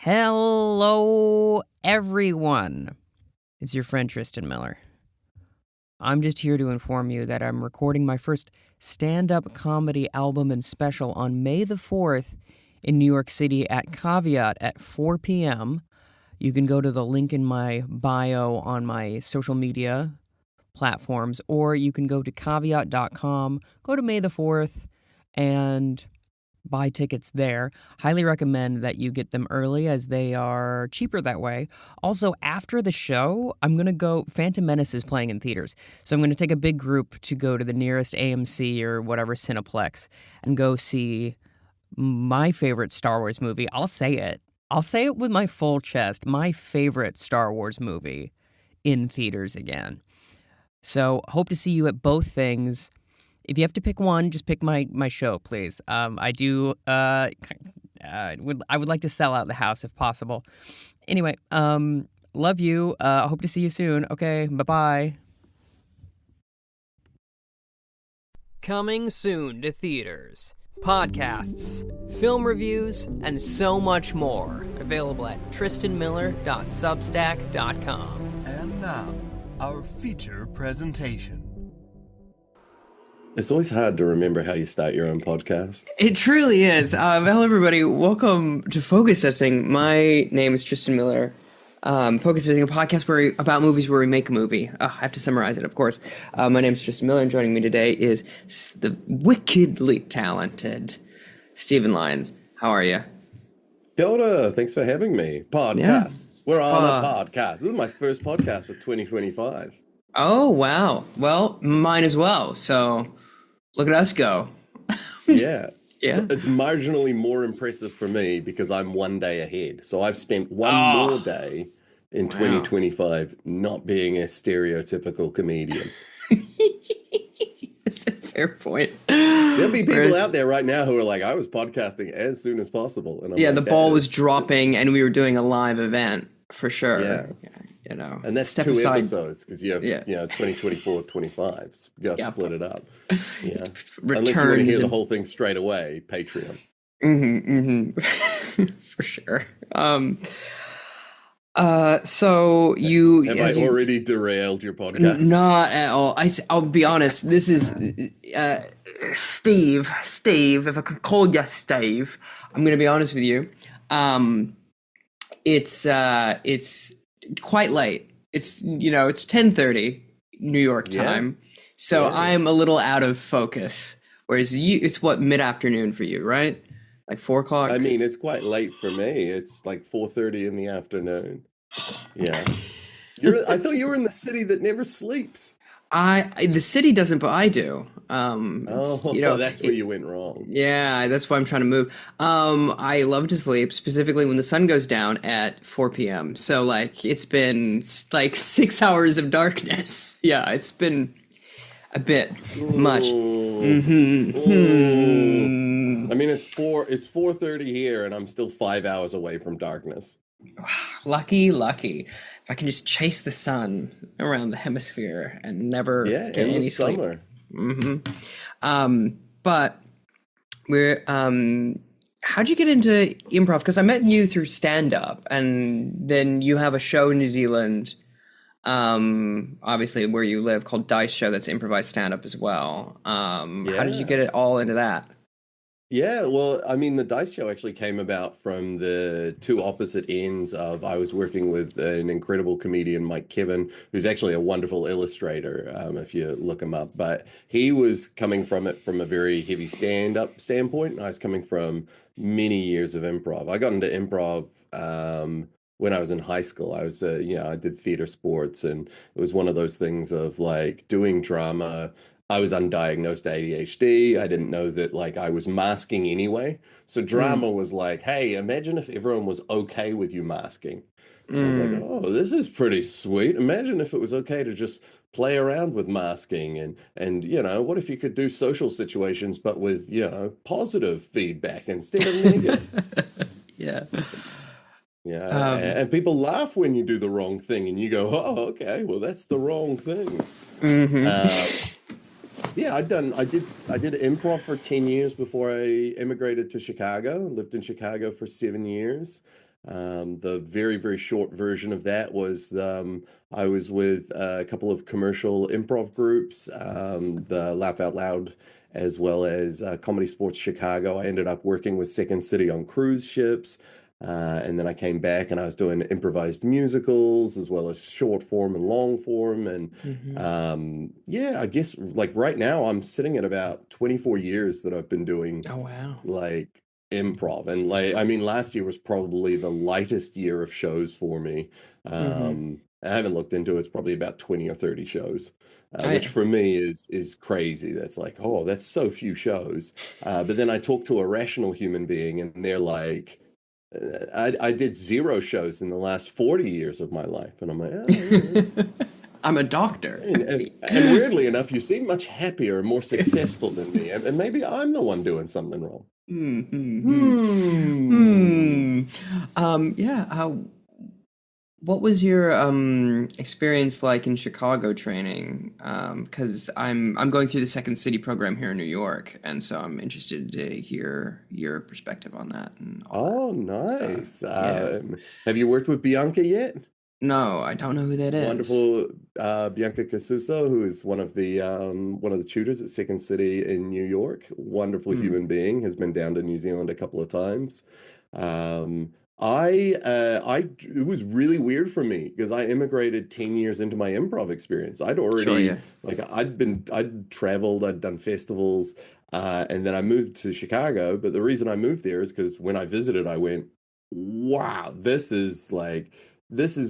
Hello, everyone. It's your friend Tristan Miller. I'm just here to inform you that I'm recording my first stand-up comedy album and special on May the 4th in New York City at Caveat at 4 p.m. You can go to the link in my bio on my social media platforms, or you can go to caveat.com, go to May the 4th, and buy tickets there. Highly recommend that you get them early as they are cheaper that way. Also, after the show, I'm going to go, Phantom Menace is playing in theaters. So I'm going to take a big group to go to the nearest AMC or whatever Cineplex and go see my favorite Star Wars movie. I'll say it with my full chest. My favorite Star Wars movie in theaters again. So hope to see you at both things. If you have to pick one, just pick my show, please. I would like to sell out the house if possible. Anyway, love you. Hope to see you soon. Okay, bye-bye. Coming soon to theaters, podcasts, film reviews, and so much more. Available at tristanmiller.substack.com. And now, our feature presentation. It's always hard to remember how you start your own podcast. It truly is. Hello, everybody. Welcome to Focus Testing. My name is Tristan Miller. Focus Testing, a podcast about movies where we make a movie. I have to summarize it, of course. My name is Tristan Miller, and joining me today is the wickedly talented Steven Lyons. How are you? Kia ora. Thanks for having me. Podcast. Yeah. We're on a podcast. This is my first podcast for 2025. Oh, wow. Well, mine as well. So look at us go. Yeah. It's marginally more impressive for me because I'm one day ahead. So I've spent one more day in 2025 not being a stereotypical comedian. That's a fair point. There'll be people out there right now who are like, I was podcasting as soon as possible. And I'm like, the ball was dropping and we were doing a live event for sure. Yeah. You know, and that's two episodes because you have 2024, 25. You got to split it up. Yeah, unless you want to hear the whole thing straight away, Patreon. For sure. So you have I already derailed your podcast? Not at all. I'll be honest. This is Steve. If I could call you Steve, I'm going to be honest with you. It's quite late. It's 10:30 New York time. So I'm a little out of focus. Whereas it's mid-afternoon for you, right? Like 4 o'clock? I mean, it's quite late for me. It's like 4:30 in the afternoon. Yeah. I thought you were in the city that never sleeps. The city doesn't, but I do. That's where you went wrong. Yeah, that's why I'm trying to move. I love to sleep, specifically when the sun goes down at 4 p.m. So it's been 6 hours of darkness. Yeah, it's been a bit much. I mean, it's 4:30 here, and I'm still 5 hours away from darkness. Lucky. If I can just chase the sun around the hemisphere and never get any sleep. Summer. But we're how'd you get into improv? Because I met you through stand-up, and then you have a show in New Zealand, obviously where you live, called Dice Show. That's improvised stand-up as well. How did you get it all into that? Yeah, well, I mean, the Dice Show actually came about from the two opposite ends of I was working with an incredible comedian, Mike Kevin, who's actually a wonderful illustrator, if you look him up. But he was coming from it from a very heavy stand-up standpoint, and I was coming from many years of improv. I got into improv when I was in high school. I was, I did theater sports, and it was one of those things of doing drama. I was undiagnosed ADHD. I didn't know that I was masking anyway. So drama was hey, imagine if everyone was okay with you masking. I was like, oh, this is pretty sweet. Imagine if it was okay to just play around with masking and what if you could do social situations, but with, positive feedback instead of negative. Yeah. Yeah. And people laugh when you do the wrong thing and you go, oh, okay, well, that's the wrong thing. Yeah, I did improv for 10 years before I immigrated to Chicago. Lived in Chicago for 7 years. The very, very short version of that was I was with a couple of commercial improv groups, the Laugh Out Loud, as well as Comedy Sports Chicago. I ended up working with Second City on cruise ships. And then I came back and I was doing improvised musicals as well as short form and long form. And Hmm. yeah, I guess like right now I'm sitting at about 24 years that I've been doing Oh, wow. like improv. And like, I mean, last year was probably the lightest year of shows for me. Hmm. I haven't looked into it. It's probably about 20 or 30 shows, Oh, which yeah. for me is crazy. That's like, oh, that's so few shows. But then I talk to a rational human being and they're like, I did 0 shows in the last 40 years of my life. And I'm like, oh, I'm a doctor. and weirdly enough, you seem much happier and more successful than me. And maybe I'm the one doing something wrong. Hmm. Hmm. Hmm. Hmm. Yeah. What was your experience like in Chicago training? Because I'm going through the Second City program here in New York, and so I'm interested to hear your perspective on that and all that Oh, stuff. nice. Yeah. Have you worked with Bianca yet? No, I don't know who that is. Wonderful Bianca Casuso, who is one of the tutors at Second City in New York. Wonderful Hmm. human being, has been down to New Zealand a couple of times. Um, it was really weird for me because I immigrated 10 years into my improv experience. Sure. Yeah. I'd traveled, I'd done festivals, and then I moved to Chicago. But the reason I moved there is because when I visited, I went, wow, this is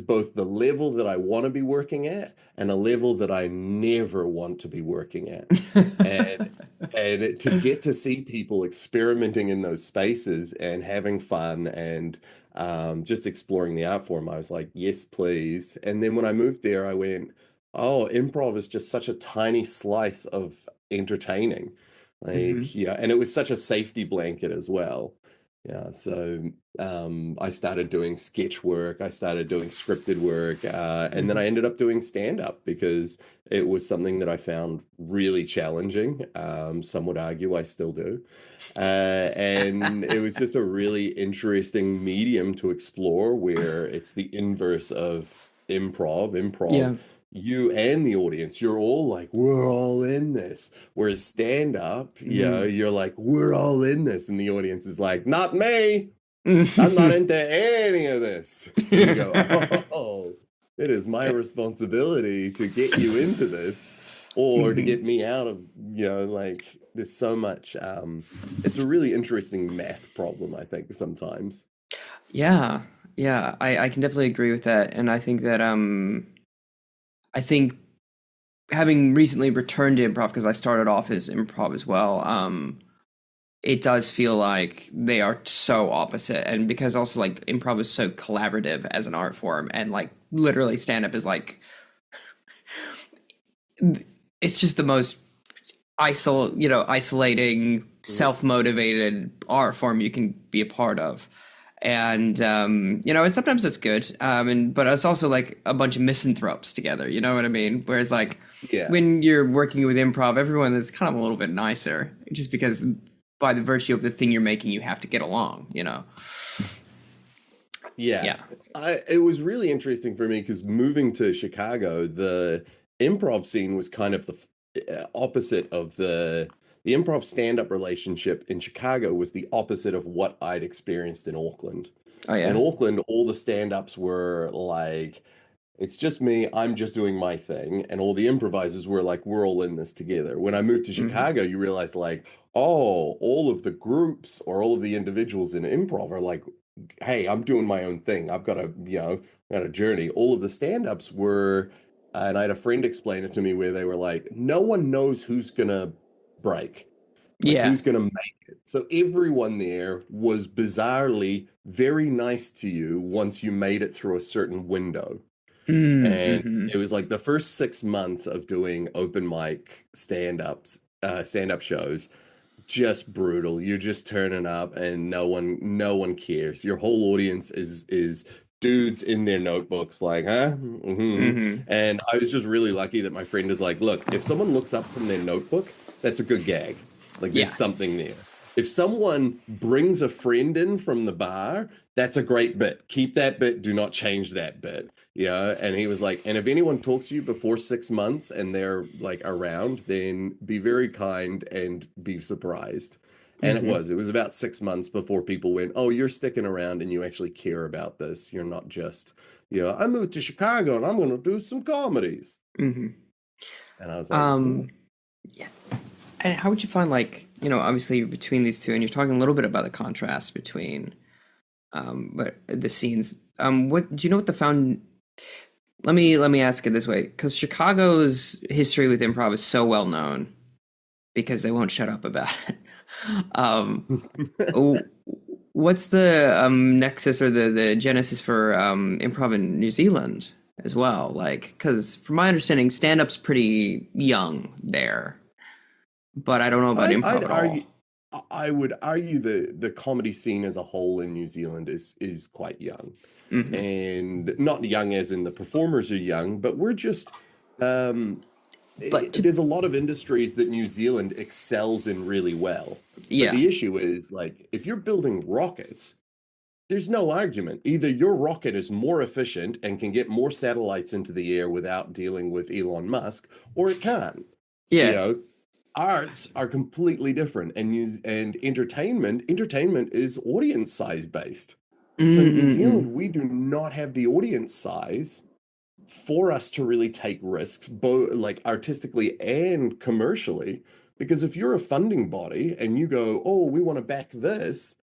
both the level that I want to be working at and a level that I never want to be working at. And to get to see people experimenting in those spaces and having fun and just exploring the art form, I was like, yes, please. And then when I moved there, I went, oh, improv is just such a tiny slice of entertaining. Hmm. Like, yeah, and it was such a safety blanket as well. Yeah, so I started doing sketch work, I started doing scripted work, and then Hmm. I ended up doing stand up because it was something that I found really challenging. Some would argue I still do. And it was just a really interesting medium to explore where it's the inverse of improv. Improv, Yeah. you and the audience, you're all like, we're all in this. Whereas stand up, Hmm. you're like, we're all in this. And the audience is like, not me. I'm not into any of this. And you go, oh, it is my responsibility to get you into this or to Hmm. get me out of, like there's so much. It's a really interesting math problem, I think, sometimes. Yeah. Yeah. I can definitely agree with that, and I think that I think having recently returned to improv because I started off as improv as well. It does feel like they are so opposite, and because also like improv is so collaborative as an art form, and like literally stand up is like it's just the most isolating, Mhm. self-motivated art form you can be a part of. And and sometimes it's good. And but it's also like a bunch of misanthropes together, you know what I mean? Whereas like Yeah. when you're working with improv, everyone is kind of a little bit nicer just because by the virtue of the thing you're making, you have to get along, you know? Yeah. Yeah. It was really interesting for me because moving to Chicago, the improv scene was kind of the opposite of the improv stand-up relationship in Chicago was the opposite of what I'd experienced in Auckland. Oh In yeah. Auckland, all the stand-ups were like, it's just me, I'm just doing my thing. And all the improvisers were like, we're all in this together. When I moved to Hmm. Chicago, you realize like, oh, all of the groups or all of the individuals in improv are like, hey, I'm doing my own thing. I've got got a journey. All of the stand-ups were, and I had a friend explain it to me where they were like, no one knows who's gonna break, like Yeah. who's gonna make it. So everyone there was bizarrely very nice to you once you made it through a certain window. And Mm-hmm. it was like the first 6 months of doing open mic stand-up shows, just brutal. You're just turning up and no one cares. Your whole audience is dudes in their notebooks like, huh? Hmm. And I was just really lucky that my friend is like, look, if someone looks up from their notebook, that's a good gag. Like there's Yeah. something there. If someone brings a friend in from the bar, that's a great bit. Keep that bit. Do not change that bit. Yeah. And he was like, and if anyone talks to you before 6 months and they're like around, then be very kind and be surprised. And Hmm. it was about 6 months before people went, oh, you're sticking around and you actually care about this. You're not just, I moved to Chicago and I'm going to do some comedies. Hmm. And I was like, Um, yeah. And how would you find, like, obviously between these two, and you're talking a little bit about the contrast between but the scenes. What do you know? What the found? Let me ask it this way, because Chicago's history with improv is so well known because they won't shut up about it. Um, w- what's the nexus or the genesis for improv in New Zealand as well? Like, because from my understanding, stand-up's pretty young there, but I don't know about improv I'd at argue, all. I would argue the comedy scene as a whole in New Zealand is quite young, Hmm. and not young as in the performers are young, but we're just um, But there's a lot of industries that New Zealand excels in really well. But yeah, the issue is like if you're building rockets, there's no argument. Either your rocket is more efficient and can get more satellites into the air without dealing with Elon Musk, or it can't. You yeah. know, arts are completely different, and entertainment is audience size based. So New Zealand, Mm-mm-mm. we do not have the audience size for us to really take risks, both like artistically and commercially. Because if you're a funding body and you go, oh, we want to back this,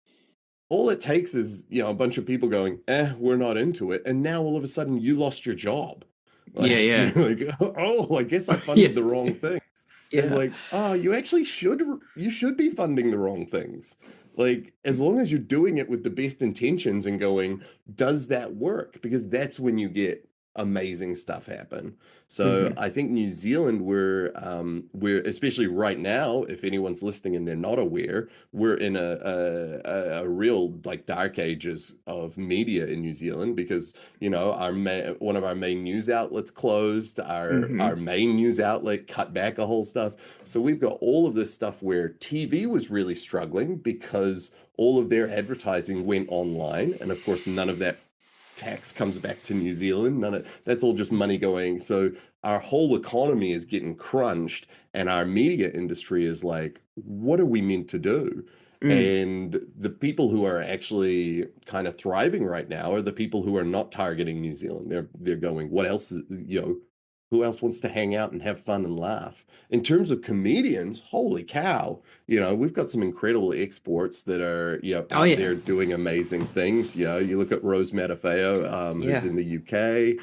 all it takes is, a bunch of people going, we're not into it. And now all of a sudden you lost your job. Yeah, Like, yeah, you're like, oh, I guess I yeah, funded the wrong things. It's yeah. like, oh, you should be funding the wrong things. Like, as long as you're doing it with the best intentions and going, does that work? Because that's when you get amazing stuff happen. So Hmm. I think New Zealand, we're especially right now, if anyone's listening and they're not aware, we're in a real like dark ages of media in New Zealand because one of our main news outlets closed, our Hmm. main news outlet cut back a whole stuff. So we've got all of this stuff where TV was really struggling because all of their advertising went online, and of course none of that tax comes back to New Zealand. None of that's all just money going. So our whole economy is getting crunched, and our media industry is like, what are we meant to do? Mm. And the people who are actually kind of thriving right now are the people who are not targeting New Zealand. They're going, what else is, who else wants to hang out and have fun and laugh? In terms of comedians, holy cow, we've got some incredible exports that are, Oh out yeah, there doing amazing things. You look at Rose Matafeo, who's yeah. in the UK.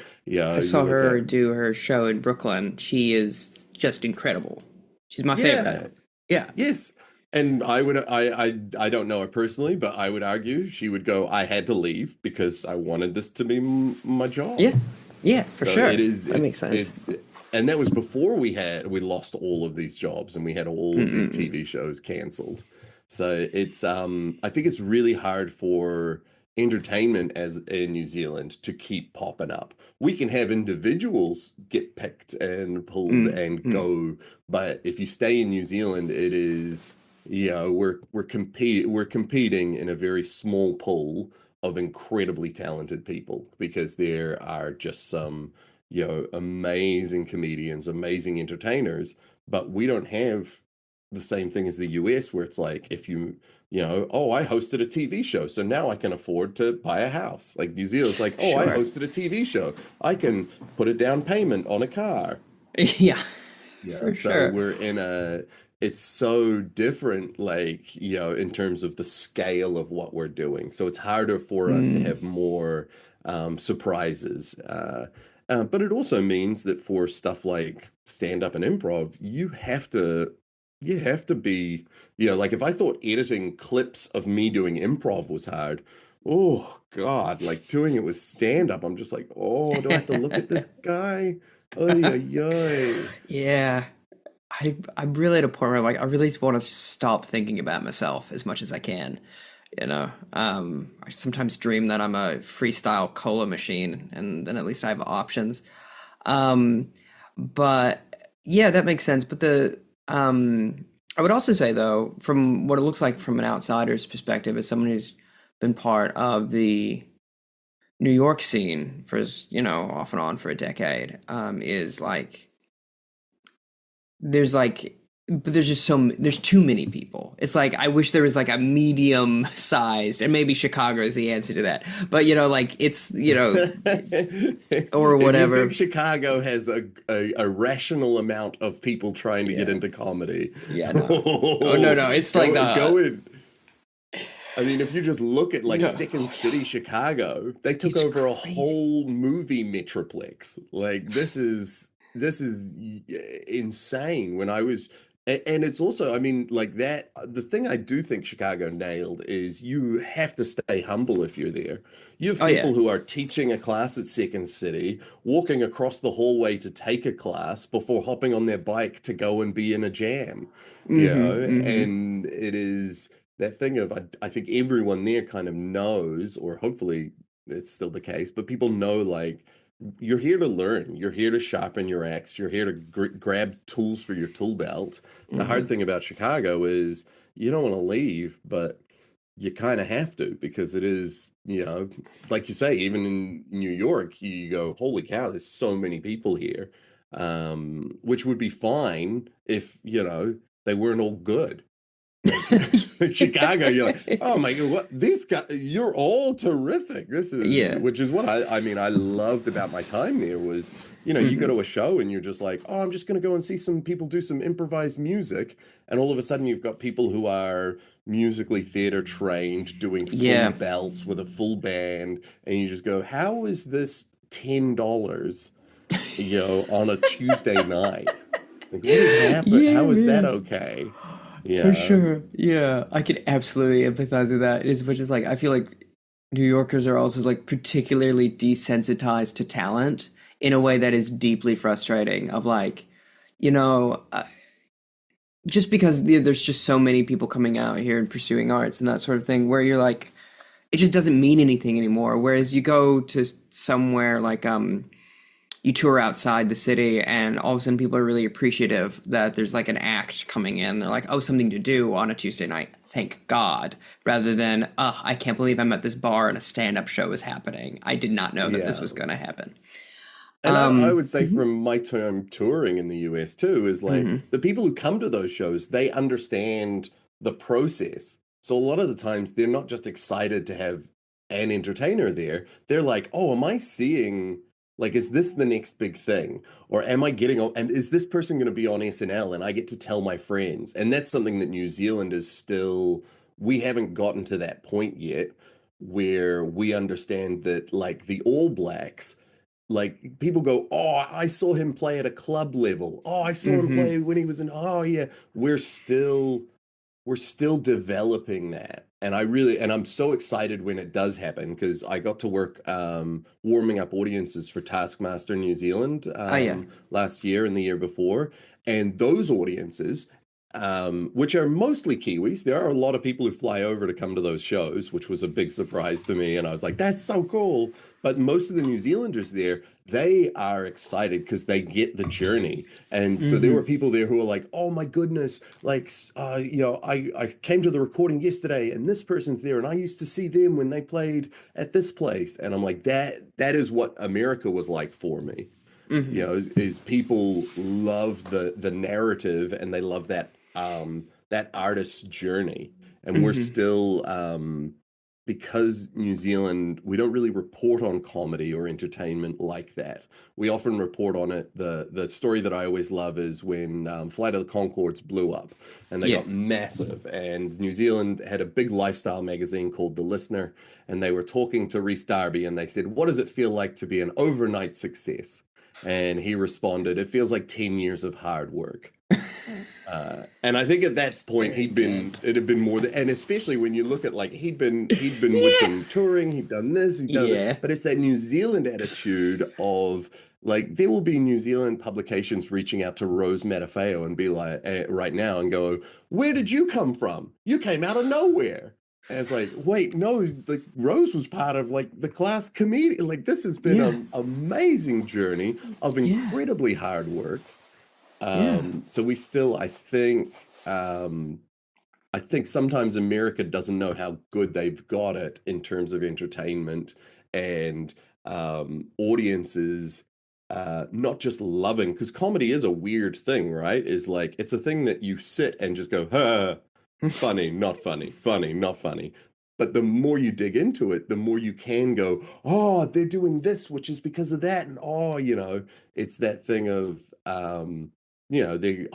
I You saw look at, her do her show in Brooklyn. She is just incredible. She's my favorite. yeah, Yeah, yes. And I don't know her personally, but I would argue she would go, I had to leave because I wanted this to be my job. yeah, yeah, for So sure. That makes sense. and that was before we lost all of these jobs and we had all of these Mm-mm-mm. TV shows canceled. So I think it's really hard for entertainment as in New Zealand to keep popping up. We can have individuals get picked and pulled and Mm-mm. go, but if you stay in New Zealand, it is, we're competing in a very small pool of incredibly talented people because there are just some amazing comedians, amazing entertainers, but we don't have the same thing as the US where it's like if oh, I hosted a TV show, so now I can afford to buy a house. Like New Zealand's like, oh, I Sure. hosted a TV show. I can put a down payment on a car. Yeah, Yeah, for so sure. we're it's so different, like, in terms of the scale of what we're doing. So it's harder for us to Mm. have more surprises. But it also means that for stuff like stand up and improv, you have to be, like if I thought editing clips of me doing improv was hard, oh God, like doing it with stand up, I'm just like, oh, do I have to look at this guy? Oy, oy, oy. Yeah. I'm really at a point where like I really want to just stop thinking about myself as much as I can. I sometimes dream that I'm a freestyle cola machine, and then at least I have options. Um, but yeah, that makes sense. But I would also say though, from what it looks like from an outsider's perspective, as someone who's been part of the New York scene for, off and on for a decade, is like there's like but there's just there's too many people. It's like I wish there was like a medium sized, and maybe Chicago is the answer to that. But like it's or whatever. If you think Chicago has a rational amount of people trying to get into comedy, no. Oh no, it's like go in. I mean, if you just look at like Second City, Chicago, they took over a whole movie metroplex. Like this is insane. When I was, and it's also, I mean, like that. The thing I do think Chicago nailed is you have to stay humble if you're there. You have people who are teaching a class at Second City, walking across the hallway to take a class before hopping on their bike to go and be in a jam. And it is that thing of I think everyone there kind of knows, or hopefully it's still the case, but people know like you're here to learn, you're here to sharpen your axe, you're here to grab tools for your tool belt. The hard thing about Chicago is you don't want to leave, but you kind of have to, because it is, like you say, even in New York, you go, holy cow, there's so many people here, which would be fine if, they weren't all good. Chicago, you're like, oh my god, what these guys, you're all terrific. This is which is what I mean I loved about my time there was, you go to a show and you're just like, oh, I'm just gonna go and see some people do some improvised music, and all of a sudden you've got people who are musically theater trained doing full belts with a full band, and you just go, how is this $10 on a Tuesday night? Like, what has happened? How is that okay? Yeah. For sure. Yeah. I can absolutely empathize with that. As much as like I feel like New Yorkers are also like particularly desensitized to talent in a way that is deeply frustrating, of like, just because there's just so many people coming out here and pursuing arts and that sort of thing, where you're like, it just doesn't mean anything anymore. Whereas you go to somewhere like you tour outside the city, and all of a sudden people are really appreciative that there's like an act coming in. They're like, oh, something to do on a Tuesday night. Thank God. Rather than, I can't believe I'm at this bar and a stand-up show is happening. I did not know that this was going to happen. And I would say from my time touring in the US too, is like the people who come to those shows, they understand the process. So a lot of the times they're not just excited to have an entertainer there. They're like, oh, am I seeing... like, is this the next big thing? Or am I getting on, and is this person going to be on SNL and I get to tell my friends? And that's something that New Zealand is still, we haven't gotten to that point yet where we understand that, like, the All Blacks, like, people go, oh, I saw him play at a club level. Oh, I saw him play when he was in, oh yeah, we're still developing that. And I'm so excited when it does happen, because I got to work warming up audiences for Taskmaster New Zealand last year and the year before. And those audiences, which are mostly Kiwis, there are a lot of people who fly over to come to those shows, which was a big surprise to me. And I was like, that's so cool. But most of the New Zealanders there, they are excited because they get the journey. And so there were people there who were like, oh my goodness, like, I came to the recording yesterday and this person's there and I used to see them when they played at this place. And I'm like, that is what America was like for me. Is people love the narrative, and they love that artist's journey. And we're still, because New Zealand, we don't really report on comedy or entertainment like that. We often report on it. The story that I always love is when Flight of the Conchords blew up and they got massive. And New Zealand had a big lifestyle magazine called The Listener, and they were talking to Rhys Darby, and they said, what does it feel like to be an overnight success? And he responded, it feels like 10 years of hard work. And I think at that point it had been more than, and especially when you look at, like, he'd been with them touring, he'd done this, he'd done that, but it's that New Zealand attitude of, like, there will be New Zealand publications reaching out to Rose Matafeo and be like, right now, and go, where did you come from? You came out of nowhere. And it's like, wait, no, like, Rose was part of, like, the class comedian. Like, this has been an amazing journey of incredibly hard work. So we still, I think, I think sometimes America doesn't know how good they've got it in terms of entertainment and audiences not just loving, because comedy is a weird thing, right? Is like it's a thing that you sit and just go, huh, funny, not funny, funny, not funny. But the more you dig into it, the more you can go, oh, they're doing this, which is because of that. And oh, it's that thing of they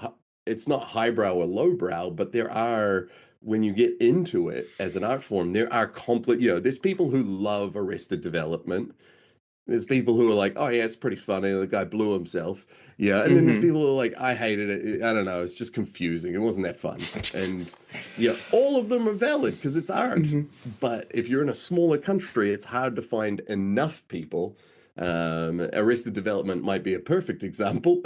it's not highbrow or lowbrow, but there are, when you get into it as an art form, there are there's people who love Arrested Development. There's people who are like, oh yeah, it's pretty funny. The guy blew himself. Yeah. And then there's Hmm. people who are like, I hated it. I don't know. It's just confusing. It wasn't that fun. And yeah, all of them are valid because it's art. Hmm. But if you're in a smaller country, it's hard to find enough people. Arrested Development might be a perfect example.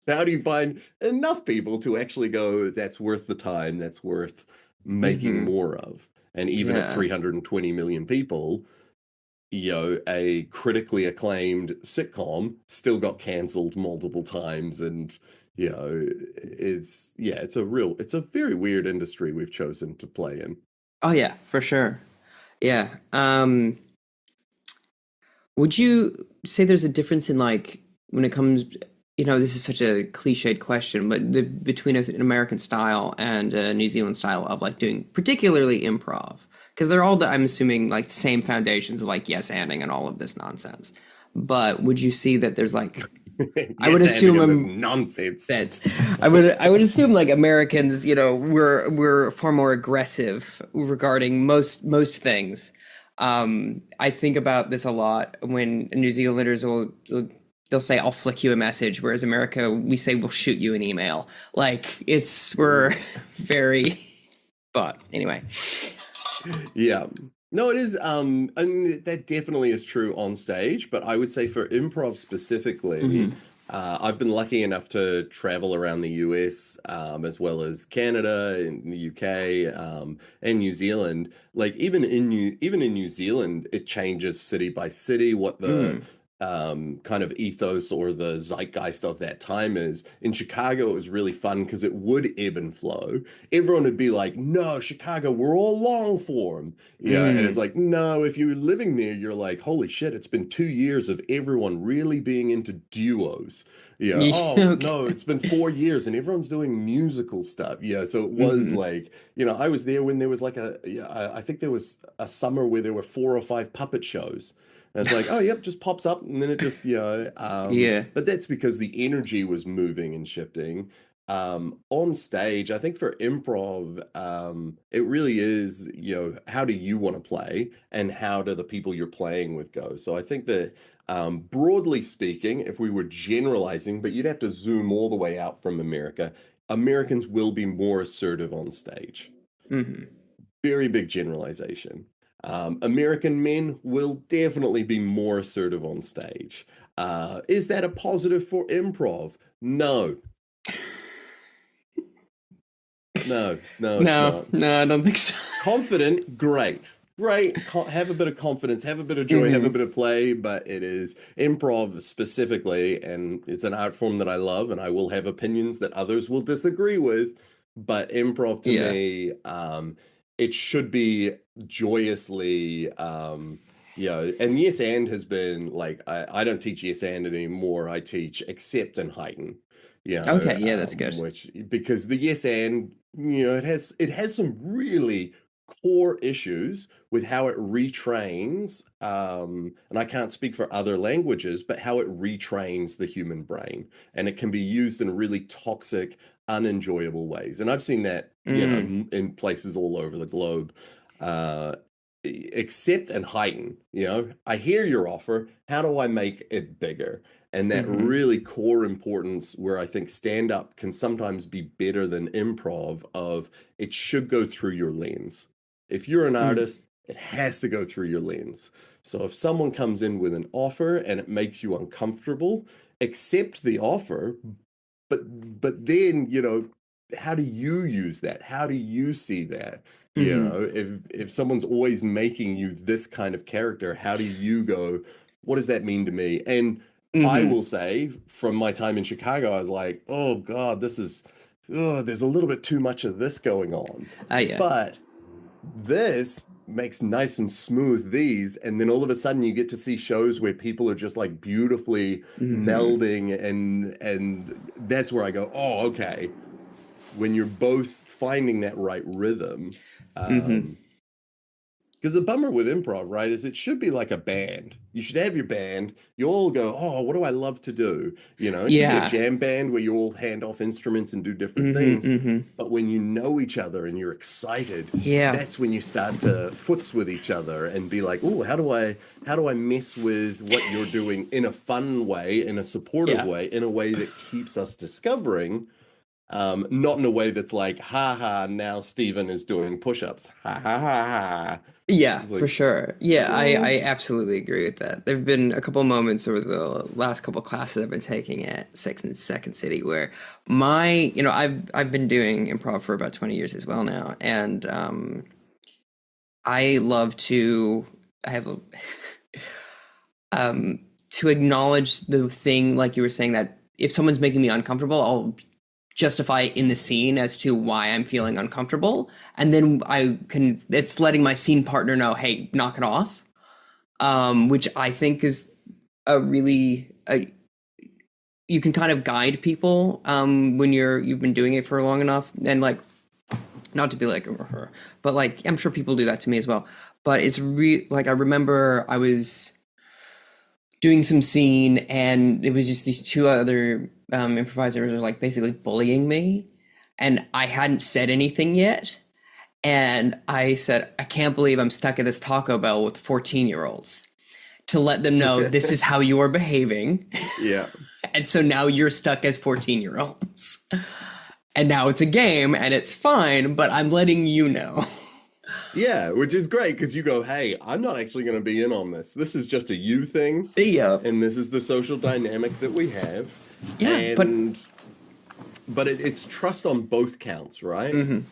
How do you find enough people to actually go, that's worth the time, that's worth making Hmm. more of? And even at Yeah. 320 million people, a critically acclaimed sitcom still got canceled multiple times. And, it's a very weird industry we've chosen to play in. Oh yeah, for sure. Yeah. Would you say there's a difference in like when it comes, this is such a cliched question, but between an American style and a New Zealand style of like doing particularly improv? Because they're all, I'm assuming, like same foundations of like yes anding and all of this nonsense. But would you see that there's like, I would Yes, assume Andy, this nonsense. sense. I would assume like Americans, we're far more aggressive regarding most things. I think about this a lot when New Zealanders they'll say I'll flick you a message, whereas America we say we'll shoot you an email. Like we're very. But anyway. Yeah. No, it is. I mean, that definitely is true on stage, but I would say for improv specifically, Hmm. I've been lucky enough to travel around the US, as well as Canada and the UK, and New Zealand. Like even in New Zealand, it changes city by city what the Mm. kind of ethos or the zeitgeist of that time is. In Chicago, it was really fun because it would ebb and flow. Everyone would be like, no, Chicago, we're all long form. Yeah. And it's Mm. like, no, if you're living there, you're like, holy shit, it's been 2 years of everyone really being into duos. Yeah. Oh, Okay. no, it's been 4 years and everyone's doing musical stuff. Yeah. So it was Hmm. like, I was there when there was like I think there was a summer where there were 4 or 5 puppet shows. And it's like, oh, yep, just pops up. And then it just, Yeah. but that's because the energy was moving and shifting. On stage, I think for improv, it really is, how do you want to play and how do the people you're playing with go? So I think that, broadly speaking, if we were generalizing, but you'd have to zoom all the way out from America, Americans will be more assertive on stage. Hmm. Very big generalization. American men will definitely be more assertive on stage. Is that a positive for improv? No, no, it's No, not. no, I don't think so. Confident, great. Great. Have a bit of confidence, have a bit of joy, have a Hmm. bit of play, but it is improv specifically, and it's an art form that I love, and I will have opinions that others will disagree with. But improv to Yeah. me, it should be joyously, and yes and has been like, I don't teach yes and anymore. I teach accept and heighten, Okay. Yeah, that's good. which because the yes and it has some really core issues with how it retrains, and I can't speak for other languages, but how it retrains the human brain, and it can be used in really toxic, unenjoyable ways. And I've seen that, Mm. in places all over the globe. Uh, Accept and heighten. I hear your offer. How do I make it bigger? And that Hmm. really core importance where I think stand up can sometimes be better than improv of it should go through your lens. If you're an Mm. artist, it has to go through your lens. So if someone comes in with an offer and it makes you uncomfortable, accept the offer, but then, how do you use that? How do you see that? Hmm. If someone's always making you this kind of character, how do you go, what does that mean to me? And I Hmm. will say from my time in Chicago, I was like, oh God, this is oh, there's a little bit too much of this going on. Yeah. But this makes nice and smooth these, and then all of a sudden you get to see shows where people are just like beautifully Hmm. melding, and that's where I go, oh, okay. When you're both finding that right rhythm, Hmm. because the bummer with improv, right, is it should be like a band. You should have your band. You all go, oh, what do I love to do? You know, it could be a Yeah. jam band where you all hand off instruments and do different Hmm. things. Hmm. But when you know each other and you're excited, Yeah. that's when you start to foots with each other and be like, oh, how do I mess with what you're doing in a fun way, in a supportive Yeah. way, in a way that keeps us discovering. Not in a way that's like, ha ha, now Steven is doing push-ups. Ha ha ha ha. Yeah, It's for like, sure. Yeah, I well, absolutely agree with that. There have been a couple moments over the last couple classes I've been taking at Second City where I've been doing improv for about 20 years as well now, and I love to I have a to acknowledge the thing, like you were saying, that if someone's making me uncomfortable, I'll justify it in the scene as to why I'm feeling uncomfortable. And then it's letting my scene partner know, hey, knock it off. Which I think is you can kind of guide people when you've been doing it for long enough. And like, not to be like, but like, I'm sure people do that to me as well. But it's like, I remember I was doing some scene and it was just these two other improvisers were like basically bullying me, and I hadn't said anything yet, and I said, I can't believe I'm stuck at this Taco Bell with 14-year-olds, to let them know this is how you are behaving. yeah. And so now you're stuck as 14-year-olds, and now it's a game and it's fine, but I'm letting you know. Yeah, which is great because you go, hey, I'm not actually going to be in on this. This is just a you thing, Yeah. and this is the social dynamic that we have. Yeah, But it's trust on both counts, right? mhm,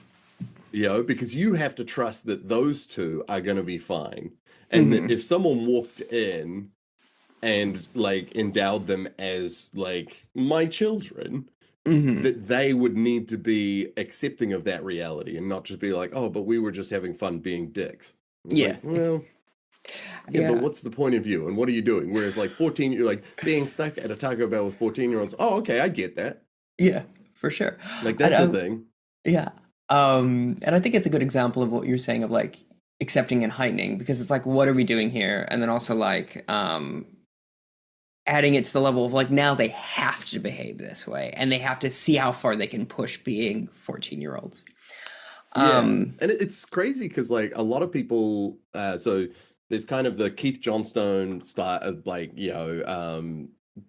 Because you have to trust that those two are going to be fine. And that mhm, if someone walked in and like endowed them as like my children, mhm. that they would need to be accepting of that reality and not just be like, oh, but we were just having fun being dicks. It's Yeah. like, well, yeah, but Yeah. what's the point of view and what are you doing? Whereas like 14, you're like being stuck at a Taco Bell with 14-year-olds. Oh, okay, I get that. Yeah, for sure. Like And that's a thing. yeah. And I think it's a good example of what you're saying of like accepting and heightening, because it's like, what are we doing here? And then also like adding it to the level of like, now they have to behave this way and they have to see how far they can push being 14-year-olds. Yeah. Um, And it's crazy because like a lot of people, so there's kind of the Keith Johnstone style of like,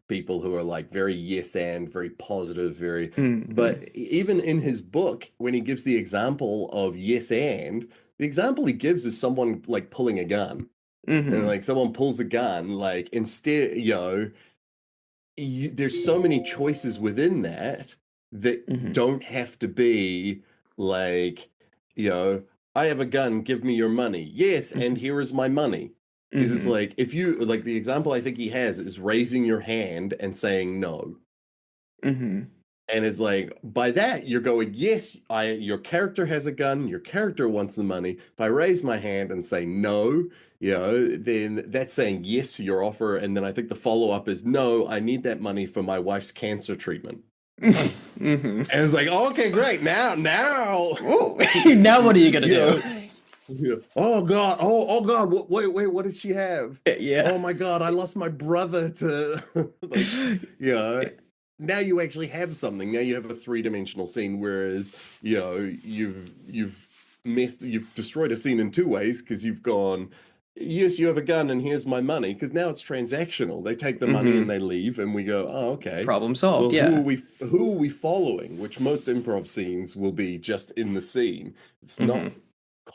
people who are like very yes and very positive, but mhm, even in his book, when he gives the example of yes and, the example he gives is someone like pulling a gun. And mhm, like someone pulls a gun, like instead, there's so many choices within that that mhm, don't have to be like, you know, I have a gun, give me your money. Yes, and mhm, here is my money. Is it's mhm, like if you like the example I think he has is raising your hand and saying no. mhm, And it's like by that you're going, yes, your character has a gun, your character wants the money. If I raise my hand and say no, then that's saying yes to your offer. And then I think the follow-up is no, I need that money for my wife's cancer treatment. mhm. And it's like, oh, okay, great. Now, Ooh, now what are you gonna you do? know, oh God, oh God, wait, what does she have? Yeah. Oh my God, I lost my brother to like, you know, now you actually have something. Now you have a three-dimensional scene, whereas, you've destroyed a scene in two ways because you've gone, yes, you have a gun and here's my money, because now it's transactional. They take the money and Mhm. they leave, and we go, oh, okay. Problem solved. Well, Yeah. who are we following? Which most improv scenes will be just in the scene. It's not Mhm.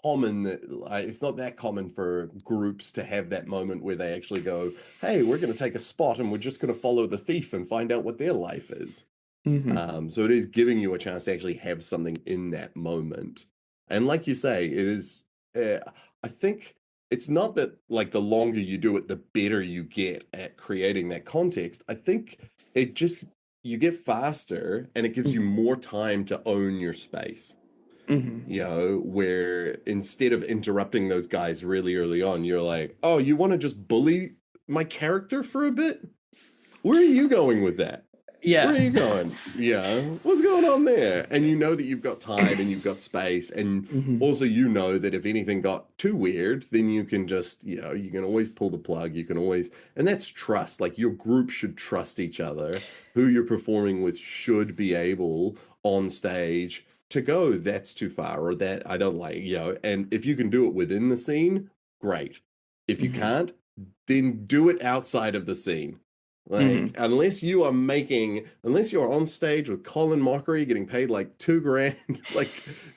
common that it's not that common for groups to have that moment where they actually go, hey, we're going to take a spot and we're just going to follow the thief and find out what their life is. Mhm. So it is giving you a chance to actually have something in that moment. And like you say, it is, I think it's not that like the longer you do it, the better you get at creating that context. I think it just, you get faster and it gives you more time to own your space. You know, where instead of interrupting those guys really early on, you're like, oh, you want to just bully my character for a bit? Where are you going with that? Where are Yeah. you going? Yeah, what's going on there? And you know that you've got time and you've got space. And also, you know that if anything got too weird, then you can just, you know, you can always pull the plug. You can always, and that's trust. Like your group should trust each other. Who you're performing with should be able on stage to go, that's too far, or that I don't like, you know. And if you can do it within the scene, great. If you can't, then do it outside of the scene. Like, unless you're on stage with Colin Mockery getting paid like $2,000, like,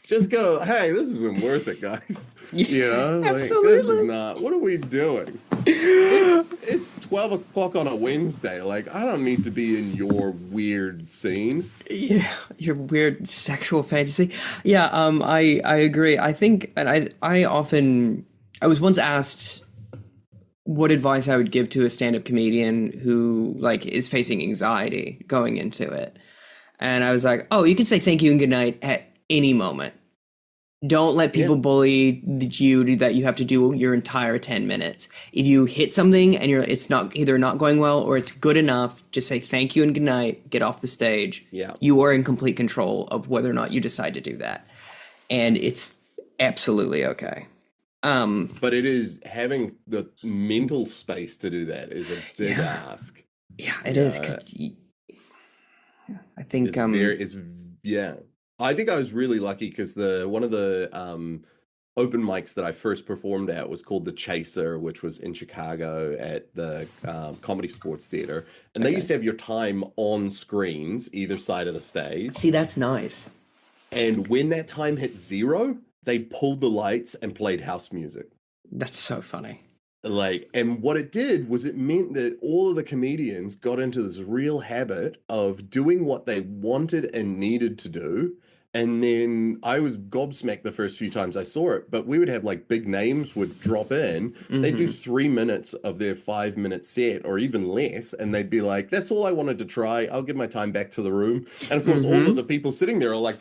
just go, hey, this isn't worth it, guys. You know, like, this is not, what are we doing? It's 12 o'clock on a Wednesday. Like, I don't need to be in your weird scene. Yeah, your weird sexual fantasy. Yeah, I agree. I think, and I was once asked what advice I would give to a stand-up comedian who like is facing anxiety going into it. And I was like, oh, you can say thank you and good night at any moment. Don't let people bully you that you have to do your entire 10 minutes. If you hit something and it's not either not going well or it's good enough, just say thank you and good night, get off the stage. Yeah. You are in complete control of whether or not you decide to do that. And it's absolutely okay. But it is having the mental space to do that is a big ask. Yeah, it is. 'Cause I think I think I was really lucky because one of the open mics that I first performed at was called The Chaser, which was in Chicago at the Comedy Sports Theater. And they used to have your time on screens either side of the stage. See, that's nice. And when that time hit 0, they pulled the lights and played house music. That's so funny. Like, and what it did was it meant that all of the comedians got into this real habit of doing what they wanted and needed to do. And then I was gobsmacked the first few times I saw it, but we would have like big names would drop in. They'd do 3 minutes of their 5-minute set or even less. And they'd be like, that's all I wanted to try. I'll give my time back to the room. And of course, all of the people sitting there are like,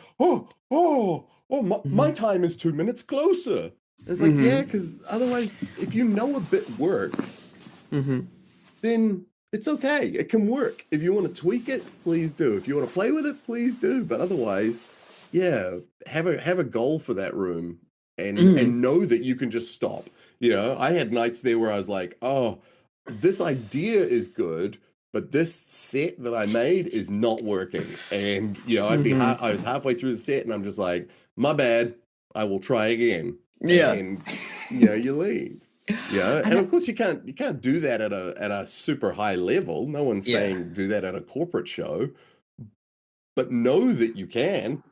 my time is 2 minutes closer. And it's like, yeah, because otherwise, if you know a bit works, then it's okay. It can work. If you want to tweak it, please do. If you want to play with it, please do. But otherwise, yeah, have a goal for that room and know that you can just stop. You know, I had nights there where I was like, oh, this idea is good, but this set that I made is not working. And, you know, I was halfway through the set and I'm just like, my bad, I will try again. Yeah. And, you know, you leave. Yeah. And of course you can't do that at a super high level. No one's saying do that at a corporate show, but know that you can.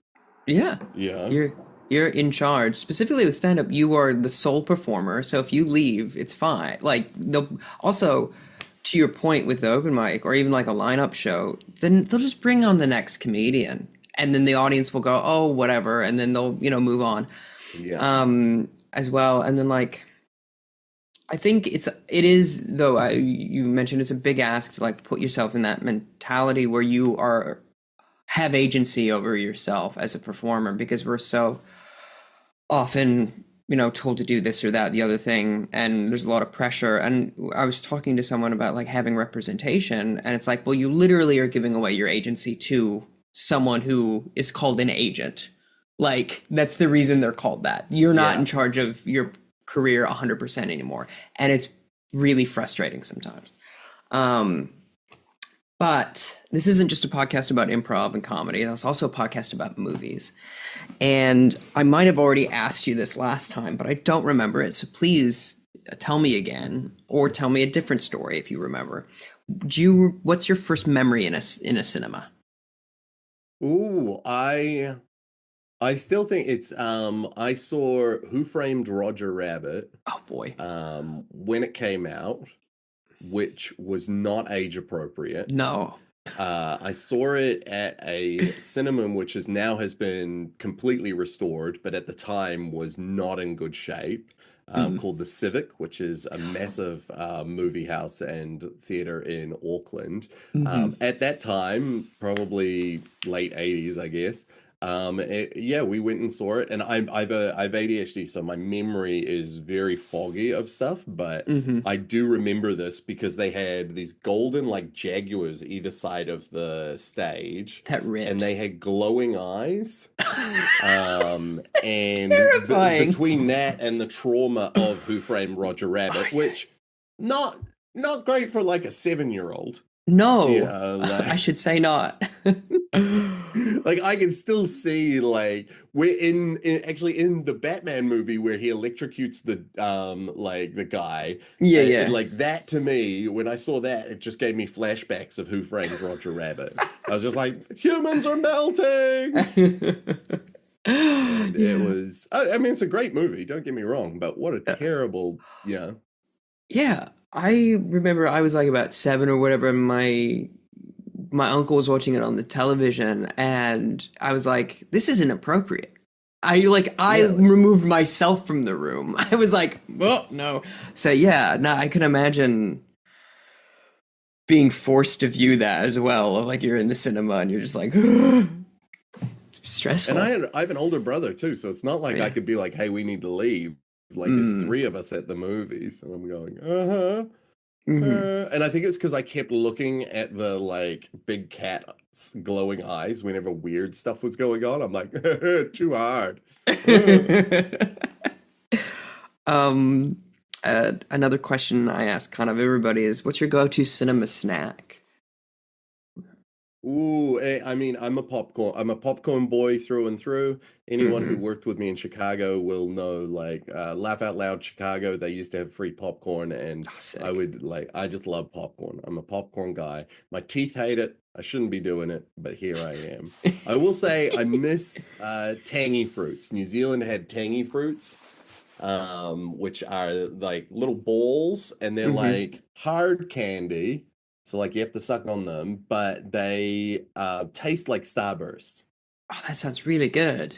Yeah. Yeah. You're in charge. Specifically with stand-up, you are the sole performer. So if you leave, it's fine. Like, also, to your point with the open mic or even like a lineup show, then they'll just bring on the next comedian. And then the audience will go, oh, whatever. And then they'll, you know, move on. Yeah. As well. And then like, I think it is, though, you mentioned it's a big ask to like put yourself in that mentality where you have agency over yourself as a performer, because we're so often, you know, told to do this or that, the other thing, and there's a lot of pressure. And I was talking to someone about like having representation, and it's like, well, you literally are giving away your agency to someone who is called an agent. Like, that's the reason they're called that. You're not in charge of your career 100% anymore. And it's really frustrating sometimes. But this isn't just a podcast about improv and comedy. It's also a podcast about movies. And I might have already asked you this last time, but I don't remember it. So please tell me again, or tell me a different story if you remember. What's your first memory in a cinema? Ooh, I still think it's I saw Who Framed Roger Rabbit. Oh boy. When it came out, which was not age appropriate. No. I saw it at a cinema which has been completely restored, but at the time was not in good shape. called the Civic, which is a massive movie house and theater in Auckland. At that time, probably late 80s, I guess. Yeah, we went and saw it, and I've ADHD, so my memory is very foggy of stuff, but I do remember this because they had these golden like jaguars either side of the stage, That rips. and they had glowing eyes. And terrifying. between that and the trauma of Who Framed Roger Rabbit, which not great for like a 7-year-old. No, Like, I should say not. like I can still see like we're in the Batman movie where he electrocutes the guy. Yeah. And, like that to me, when I saw that, it just gave me flashbacks of Who Framed Roger Rabbit. I was just like, humans are melting. And it was, I mean, it's a great movie, don't get me wrong, but what a terrible, yeah. Yeah, I remember I was like about 7 or whatever. And my uncle was watching it on the television, and I was like, "This isn't appropriate." I removed myself from the room. I was like, "Oh no!" So yeah, no, I can imagine being forced to view that as well. Of like you're in the cinema and you're just like, it's stressful. And I have an older brother too, so it's not like I could be like, "Hey, we need to leave." Like there's 3 of us at the movies, and I'm going, and I think it's because I kept looking at the like big cat's glowing eyes whenever weird stuff was going on. I'm like, too hard. Another question I ask kind of everybody is, what's your go-to cinema snack? Ooh, I mean, I'm a popcorn boy through and through. Anyone who worked with me in Chicago will know, like, Laugh Out Loud Chicago, they used to have free popcorn, and I just love popcorn. I'm a popcorn guy. My teeth hate it. I shouldn't be doing it, but here I am. I will say I miss tangy fruits. New Zealand had tangy fruits, which are like little balls, and they're like hard candy. So like you have to suck on them, but they taste like Starbursts. Oh, that sounds really good.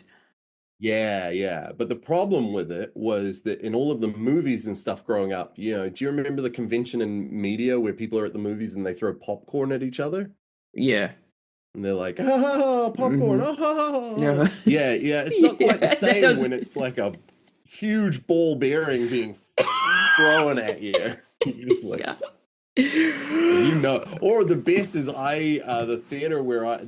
Yeah. But the problem with it was that in all of the movies and stuff growing up, do you remember the convention in media where people are at the movies and they throw popcorn at each other? Yeah. And they're like, popcorn, Yeah. Yeah, it's not quite the same when it's like a huge ball bearing being thrown at you. You're just like... Or the best is the theater where I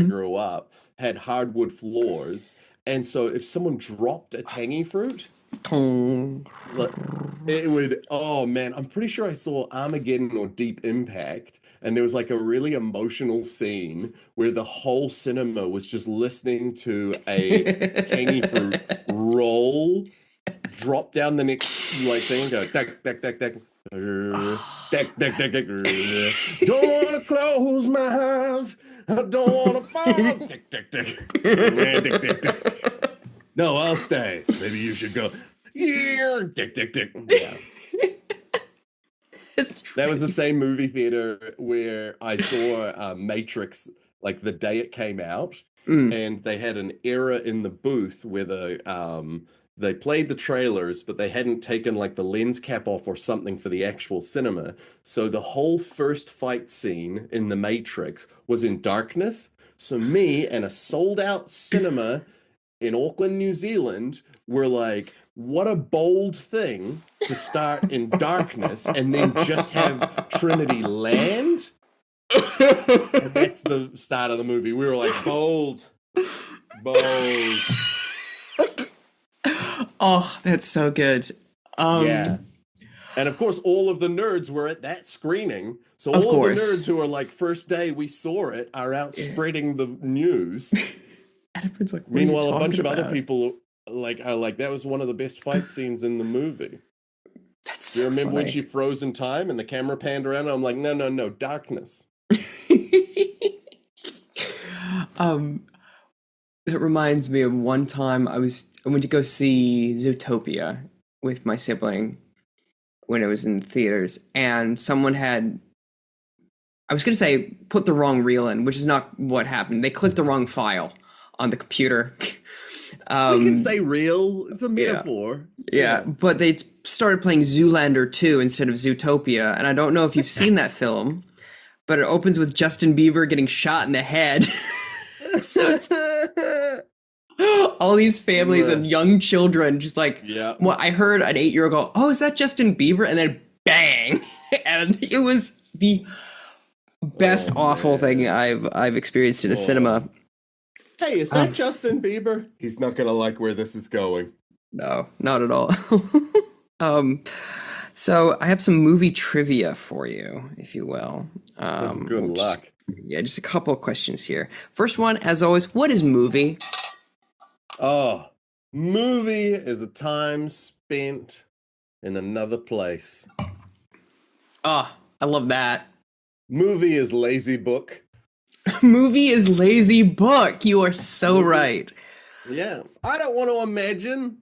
grew up had hardwood floors, and so if someone dropped a tangy fruit, it would, oh man, I'm pretty sure I saw Armageddon or Deep Impact, and there was like a really emotional scene where the whole cinema was just listening to a tangy fruit drop down the next like thing and go tack tack tack tack. Don't want to close my eyes. I don't want to fall. No, I'll stay. Maybe you should go. Yeah. That was the same movie theater where I saw Matrix, like the day it came out, and they had an era in the booth where they played the trailers, but they hadn't taken like the lens cap off or something for the actual cinema. So the whole first fight scene in The Matrix was in darkness. So me and a sold out cinema in Auckland, New Zealand were like, what a bold thing to start in darkness and then just have Trinity land. And that's the start of the movie. We were like, bold. Oh, that's so good. Yeah. And of course, all of the nerds were at that screening. So all of the nerds who are like, first day we saw it, are out spreading the news. And everyone's like, meanwhile, a bunch of other people are like, that was one of the best fight scenes in the movie. That's so you remember funny. when she froze in time and the camera panned around? And I'm like, no, darkness. It reminds me of one time I went to go see Zootopia with my sibling when it was in theaters, and someone had, I was going to say, put the wrong reel in, which is not what happened. They clicked the wrong file on the computer. We can say real. It's a metaphor. Yeah, but they started playing Zoolander 2 instead of Zootopia, and I don't know if you've seen that film, but it opens with Justin Bieber getting shot in the head. So it's all these families and young children just like, well, I heard an 8-year-old go, oh, is that Justin Bieber? And then bang. And it was the best awful thing I've experienced in a cinema. Hey, is that Justin Bieber? He's not going to like where this is going. No, not at all. So I have some movie trivia for you, if you will. Good luck. Just a couple of questions here. First one, as always, what is movie? Oh, movie is a time spent in another place. Oh, I love that. Movie is lazy book. Movie is lazy book. You are so right. Yeah. I don't want to imagine.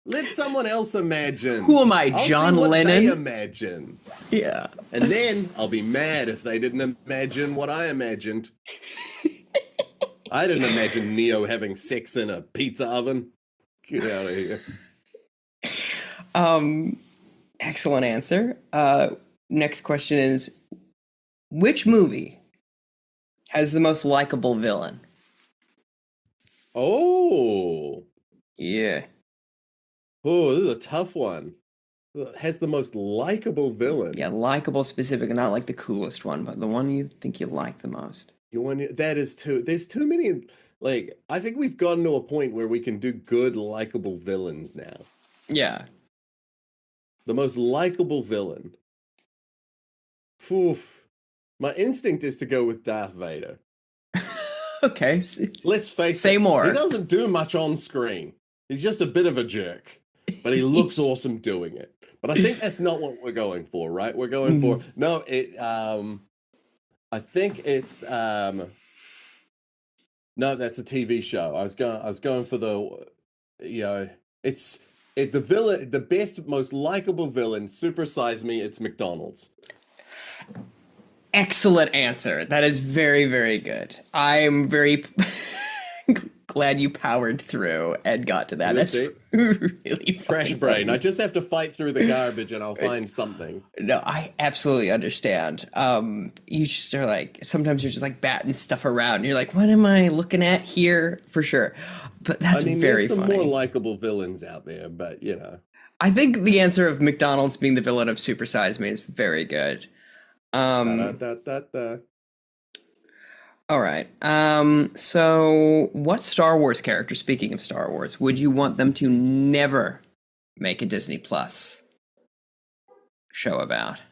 Let someone else imagine. Who am I, I'll John see what Lennon? they imagine. Yeah. And then I'll be mad if they didn't imagine what I imagined. I didn't imagine Neo having sex in a pizza oven. Get out of here. Excellent answer. Next question is, which movie has the most likable villain? Oh. Yeah. Oh, this is a tough one. Has the most likable villain. Yeah, likable specific, not like the coolest one, but the one you think you like the most. That is there's too many, like, I think we've gotten to a point where we can do good, likable villains now. Yeah. The most likable villain. Oof. My instinct is to go with Darth Vader. Okay. Let's face it. Say more. He doesn't do much on screen. He's just a bit of a jerk, but he looks awesome doing it. But I think that's not what we're going for, right? We're going for, no, I think it's, no, that's a TV show. I was going for the, the villain, the best, most likable villain, Super Size Me, it's McDonald's. Excellent answer. That is very, very good. I'm very glad you powered through and got to that. That's really fresh brain. I just have to fight through the garbage and I'll find something. No, I absolutely understand. You just are like, sometimes you're just like batting stuff around. And you're like, what am I looking at here? For sure. But that's very there's some funny. more likable villains out there, but I think the answer of McDonald's being the villain of Super Size Me is very good. All right. So what Star Wars character, speaking of Star Wars, would you want them to never make a Disney Plus show about?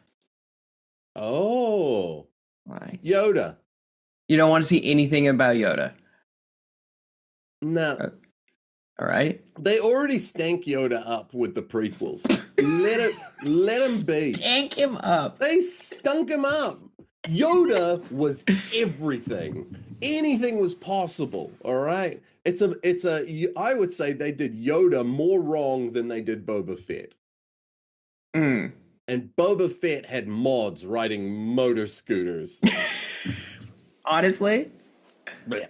Oh. Like, Yoda. You don't want to see anything about Yoda? No. All right. They already stank Yoda up with the prequels. let him be. Stank him up. They stunk him up. Yoda was everything. Anything was possible. All right. I would say they did Yoda more wrong than they did Boba Fett. And Boba Fett had mods riding motor scooters. Honestly? Yeah.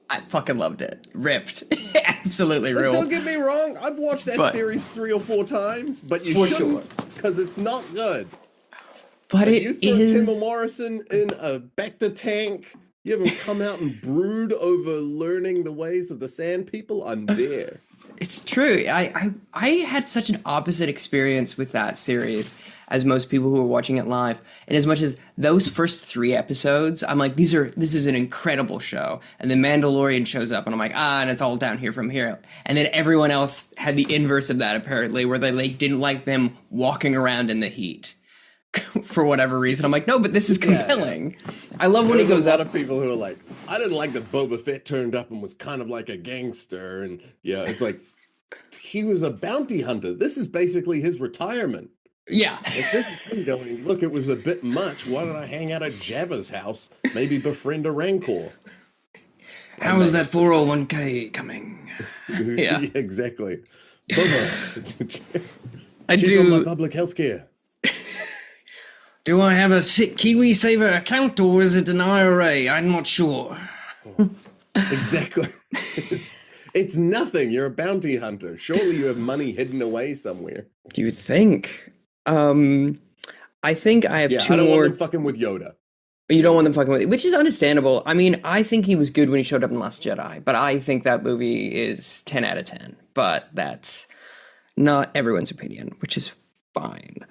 I fucking loved it. Ripped. Absolutely But real. don't get me wrong. I've watched that series 3 or 4 times, but you shouldn't because it's not good. But you throw Tim Morrison in a Bacta tank. You haven't come out and brood over learning the ways of the Sand People. I'm there. It's true. I had such an opposite experience with that series as most people who were watching it live. And as much as those first 3 episodes, I'm like, this is an incredible show. And then Mandalorian shows up and I'm like, and it's all down here from here. And then everyone else had the inverse of that apparently, where they didn't like them walking around in the heat. For whatever reason. I'm like, no, but this is compelling. Yeah. I love when he goes up. A lot of people who are like, I didn't like that Boba Fett turned up and was kind of like a gangster. And it's like, he was a bounty hunter. This is basically his retirement. Yeah. If this is him going, look, it was a bit much. Why don't I hang out at Jabba's house? Maybe befriend a Rancor. How is that 401k coming? Yeah. Yeah, exactly. Boba, I check do on my public health care. Do I have a sick KiwiSaver account or is it an IRA? I'm not sure. Exactly. It's nothing. You're a bounty hunter. Surely you have money hidden away somewhere. You would think. I think I have Yeah, two I don't more. want them fucking with Yoda. You don't want them fucking with it, which is understandable. I mean, I think he was good when he showed up in Last Jedi, but I think that movie is 10 out of 10. But that's not everyone's opinion, which is fine.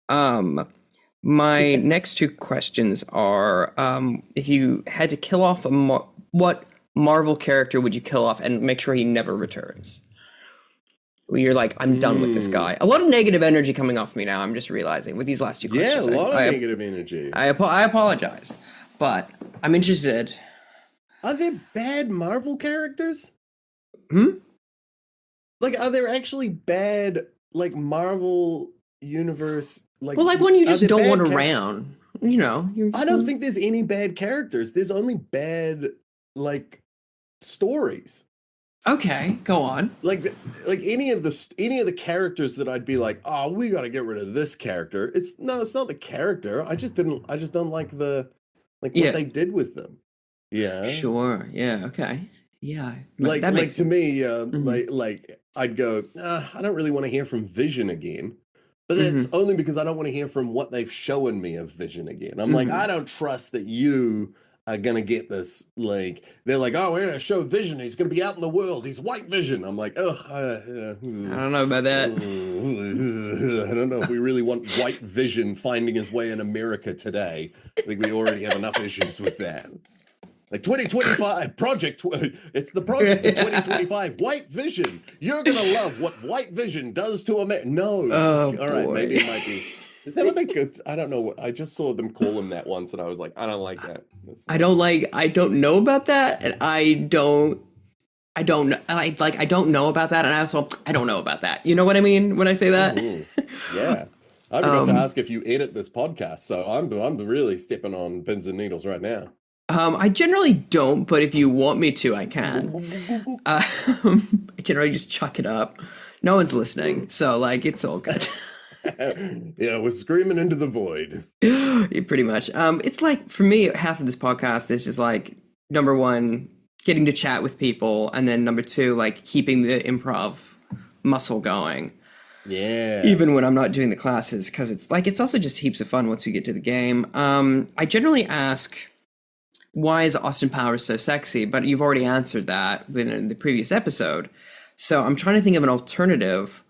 My next two questions are, if you had to kill off what Marvel character would you kill off and make sure he never returns? Where you're like, I'm done with this guy. A lot of negative energy coming off me now. I'm just realizing with these last two questions. Yeah, a lot of negative energy. I apologize, but I'm interested. Are there bad Marvel characters? Like, are there actually bad, like, Marvel universe? Like, Well, like one you just don't want around. You know, I don't think there's any bad characters. There's only bad, like, stories. Okay, go on. Like any of the characters that I'd be like, oh, we got to get rid of this character. It's not the character. I just don't like what they did with them. Yeah. Sure. Yeah. Okay. Yeah. Like that makes to me, like I'd go, I don't really want to hear from Vision again. But that's only because I don't want to hear from what they've shown me of Vision again. I'm like, I don't trust that you are going to get this. Like, they're like, oh, we're going to show Vision. He's going to be out in the world. He's White Vision. I'm like, oh, I don't know about that. I don't know if we really want White Vision finding his way in America today. I think we already have enough issues with that. Like 2025 it's the project of 2025. White Vision. You're going to love what White Vision does to America. No. Oh, all right, maybe it might be. Is that what they could? I don't know. I just saw them call him that once, and I was like, I don't like that. I don't know about that, and I don't know about that, and I also I don't know about that. You know what I mean when I say that? Yeah. I forgot to ask if you edit this podcast, so I'm really stepping on pins and needles right now. I generally don't, but if you want me to, I can. I generally just chuck it up. No one's listening, so like it's all good. Yeah, we're screaming into the void. Yeah, pretty much. It's like for me, half of this podcast is just like number one, getting to chat with people, and then number two, like keeping the improv muscle going. Yeah. Even when I'm not doing the classes, because it's also just heaps of fun once we get to the game. I generally ask, why is Austin Powers so sexy? But you've already answered that in the previous episode. So I'm trying to think of an alternative.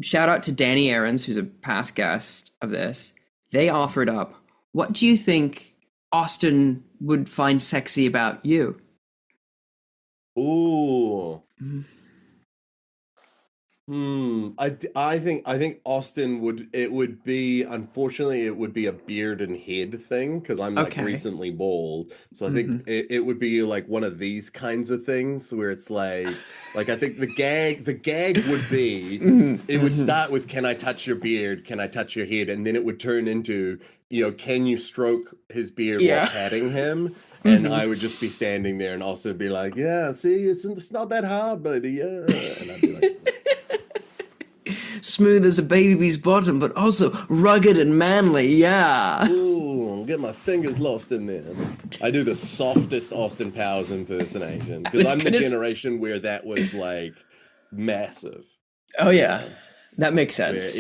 Shout out to Danny Aarons, who's a past guest of this. They offered up, what do you think Austin would find sexy about you? Ooh. I think Austin would be a beard and head thing, because I'm like recently bald. So I think it would be like one of these kinds of things where it's like I think the gag would be it would start with, can I touch your beard? Can I touch your head? And then it would turn into, can you stroke his beard while patting him? And I would just be standing there and also be like, yeah, see, it's not that hard, baby. Yeah. And I'd be like, smooth as a baby's bottom, but also rugged and manly, yeah. Ooh, get my fingers lost in there. I do the softest Austin Powers impersonation, because I'm the generation where that was like massive. Oh yeah, that makes sense.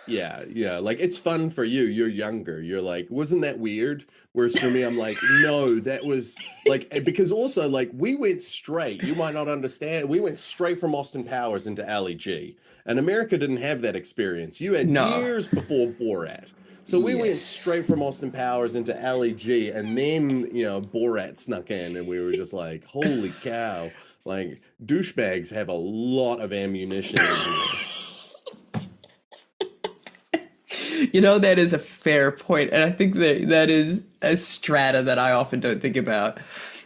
Yeah. Like, it's fun for you. You're younger. You're like, wasn't that weird? Whereas for me, I'm like, no, that was like, because also like we went straight. You might not understand. We went straight from Austin Powers into Ali G. And America didn't have that experience. You had years before Borat. So we went straight from Austin Powers into Ali G, and then, Borat snuck in, and we were just like, holy cow. Like, douchebags have a lot of ammunition. That is a fair point. And I think that is a strata that I often don't think about.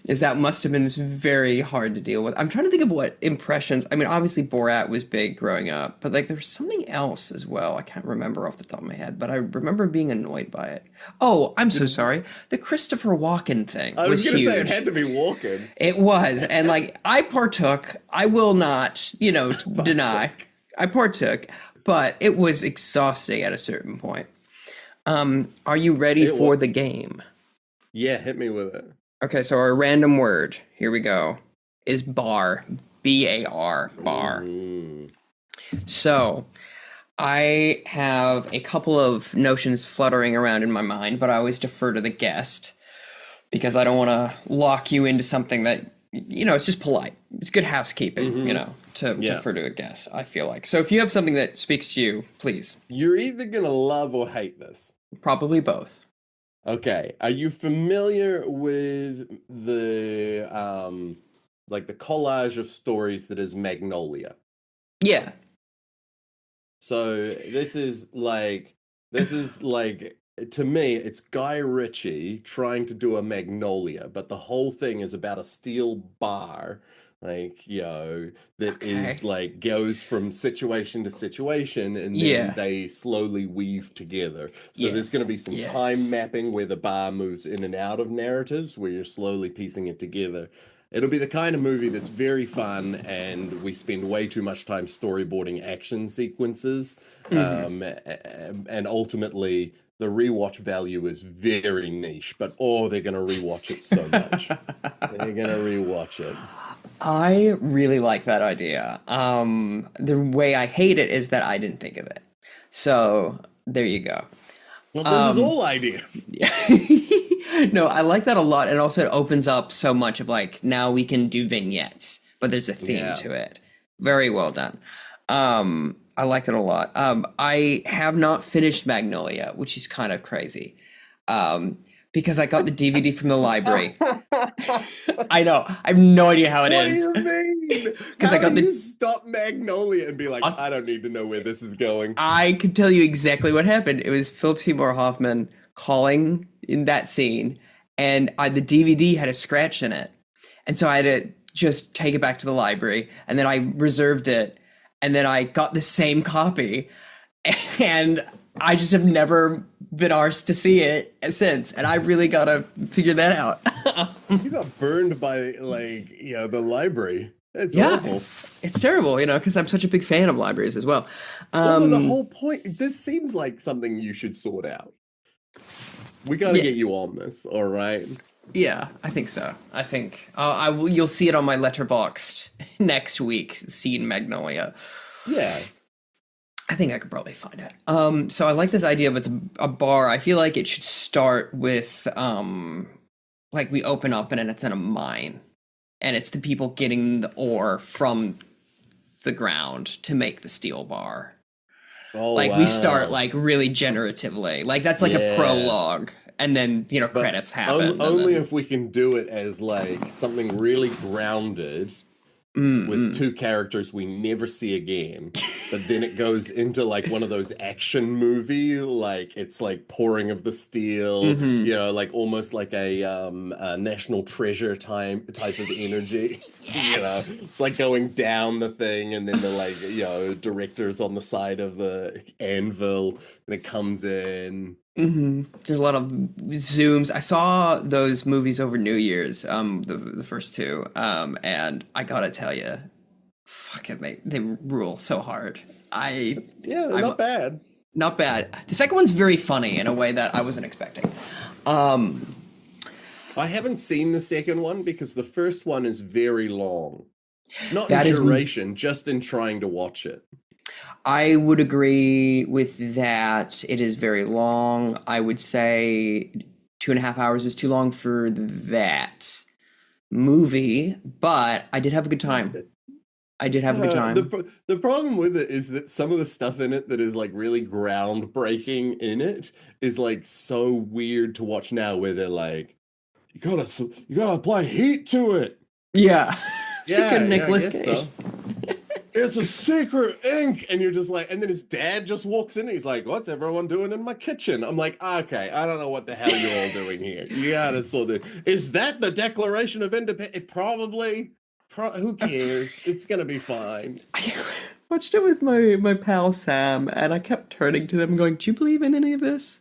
Is that must have been very hard to deal with. I'm trying to think of what impressions. I mean, obviously Borat was big growing up, but like there was something else as well. I can't remember off the top of my head, but I remember being annoyed by it. Oh, I'm so sorry. The Christopher Walken thing. I was going to say it had to be Walken. It was, and like I partook. I will not, deny. I partook, but it was exhausting at a certain point. Are you ready for the game? Yeah, hit me with it. Okay, so our random word, here we go, is bar. B-A-R, bar. Mm. So I have a couple of notions fluttering around in my mind, but I always defer to the guest because I don't want to lock you into something that, it's just polite. It's good housekeeping, to defer to a guest, I feel like. So if you have something that speaks to you, please. You're either gonna love or hate this. Probably both. Okay. Are you familiar with the like the collage of stories that is Magnolia? Yeah. So this is like to me, it's Guy Ritchie trying to do a Magnolia, but the whole thing is about a steel bar, that is Okay. like goes from situation to situation, and then Yeah. they slowly weave together. So there's going to be some Yes. time mapping where the bar moves in and out of narratives, where you're slowly piecing it together. It'll be the kind of movie that's very fun, and we spend way too much time storyboarding action sequences. And ultimately, the rewatch value is very niche, but they're going to rewatch it so much. They're going to rewatch it. I really like that idea. The way I hate it is that I didn't think of it. So there you go. Well, this is all ideas. No, I like that a lot. And also it opens up so much of like, now we can do vignettes, but there's a theme to it. Very well done. I like it a lot. I have not finished Magnolia, which is kind of crazy. Because I got the DVD from the library. I know. I have no idea how it ends. What do you mean? Because I got you stop Magnolia and be like, I don't need to know where this is going. I can tell you exactly what happened. It was Philip Seymour Hoffman calling in that scene, and the DVD had a scratch in it. And so I had to just take it back to the library, and then I reserved it, and then I got the same copy, and I just have never been arsed to see it since, and I really gotta figure that out. You got burned by the library. It's awful. It's terrible, because I'm such a big fan of libraries as well. Also, the whole point. This seems like something you should sort out. We got to get you on this, all right? Yeah, I think so. I think you'll see it on my Letterboxd next week. Seen Magnolia. Yeah. I think I could probably find it. So I like this idea of it's a bar. I feel like it should start with like we open up and it's in a mine, and it's the people getting the ore from the ground to make the steel bar. Oh, like wow. we start like really generatively, like that's like a prologue, and then credits happen. Only if we can do it as like something really grounded with two characters we never see again, but then it goes into like one of those action movie, like it's like pouring of the steel, like almost like a National Treasure type of energy. Yes. It's like going down the thing, and then the director's on the side of the anvil, and it comes in. There's a lot of zooms. I saw those movies over New Year's, the first two, and I gotta tell you, fucking they rule so hard. Not bad. Not bad. The second one's very funny in a way that I wasn't expecting. I haven't seen the second one because the first one is very long. Not That in is- duration, just in trying to watch it. I would agree with that. It is very long. I would say 2.5 hours is too long for that movie, but I did have a good time. The problem with it is that some of the stuff in it that is like really groundbreaking in it is like so weird to watch now, where they're like, you gotta apply heat to it. Yeah. It's a good I Nicolas guess Cage. so. It's a secret ink, and you're just like, and then his dad just walks in and he's like, what's everyone doing in my kitchen? I'm like, okay, I don't know what the hell you're all doing here. You gotta sort of, is that the Declaration of Independence? It probably, who cares? It's gonna be fine. I watched it with my pal Sam, and I kept turning to them and going, do you believe in any of this?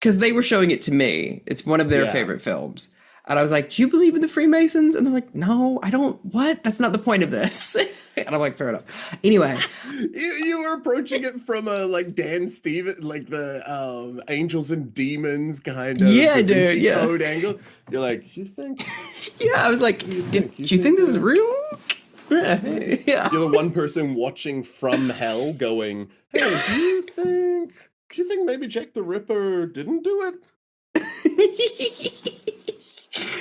Because they were showing it to me. It's one of their favorite films. And I was like, do you believe in the Freemasons? And they're like, no, I don't. What? That's not the point of this. And I'm like, fair enough. Anyway. You were approaching it from a like Dan Steven, like the Angels and Demons kind of Yeah, Da dude, Vinci yeah. Code angle. You're like, you think? Yeah, I was like, do you think this is real? Yeah. You're the one person watching from hell going, hey, do you think maybe Jack the Ripper didn't do it?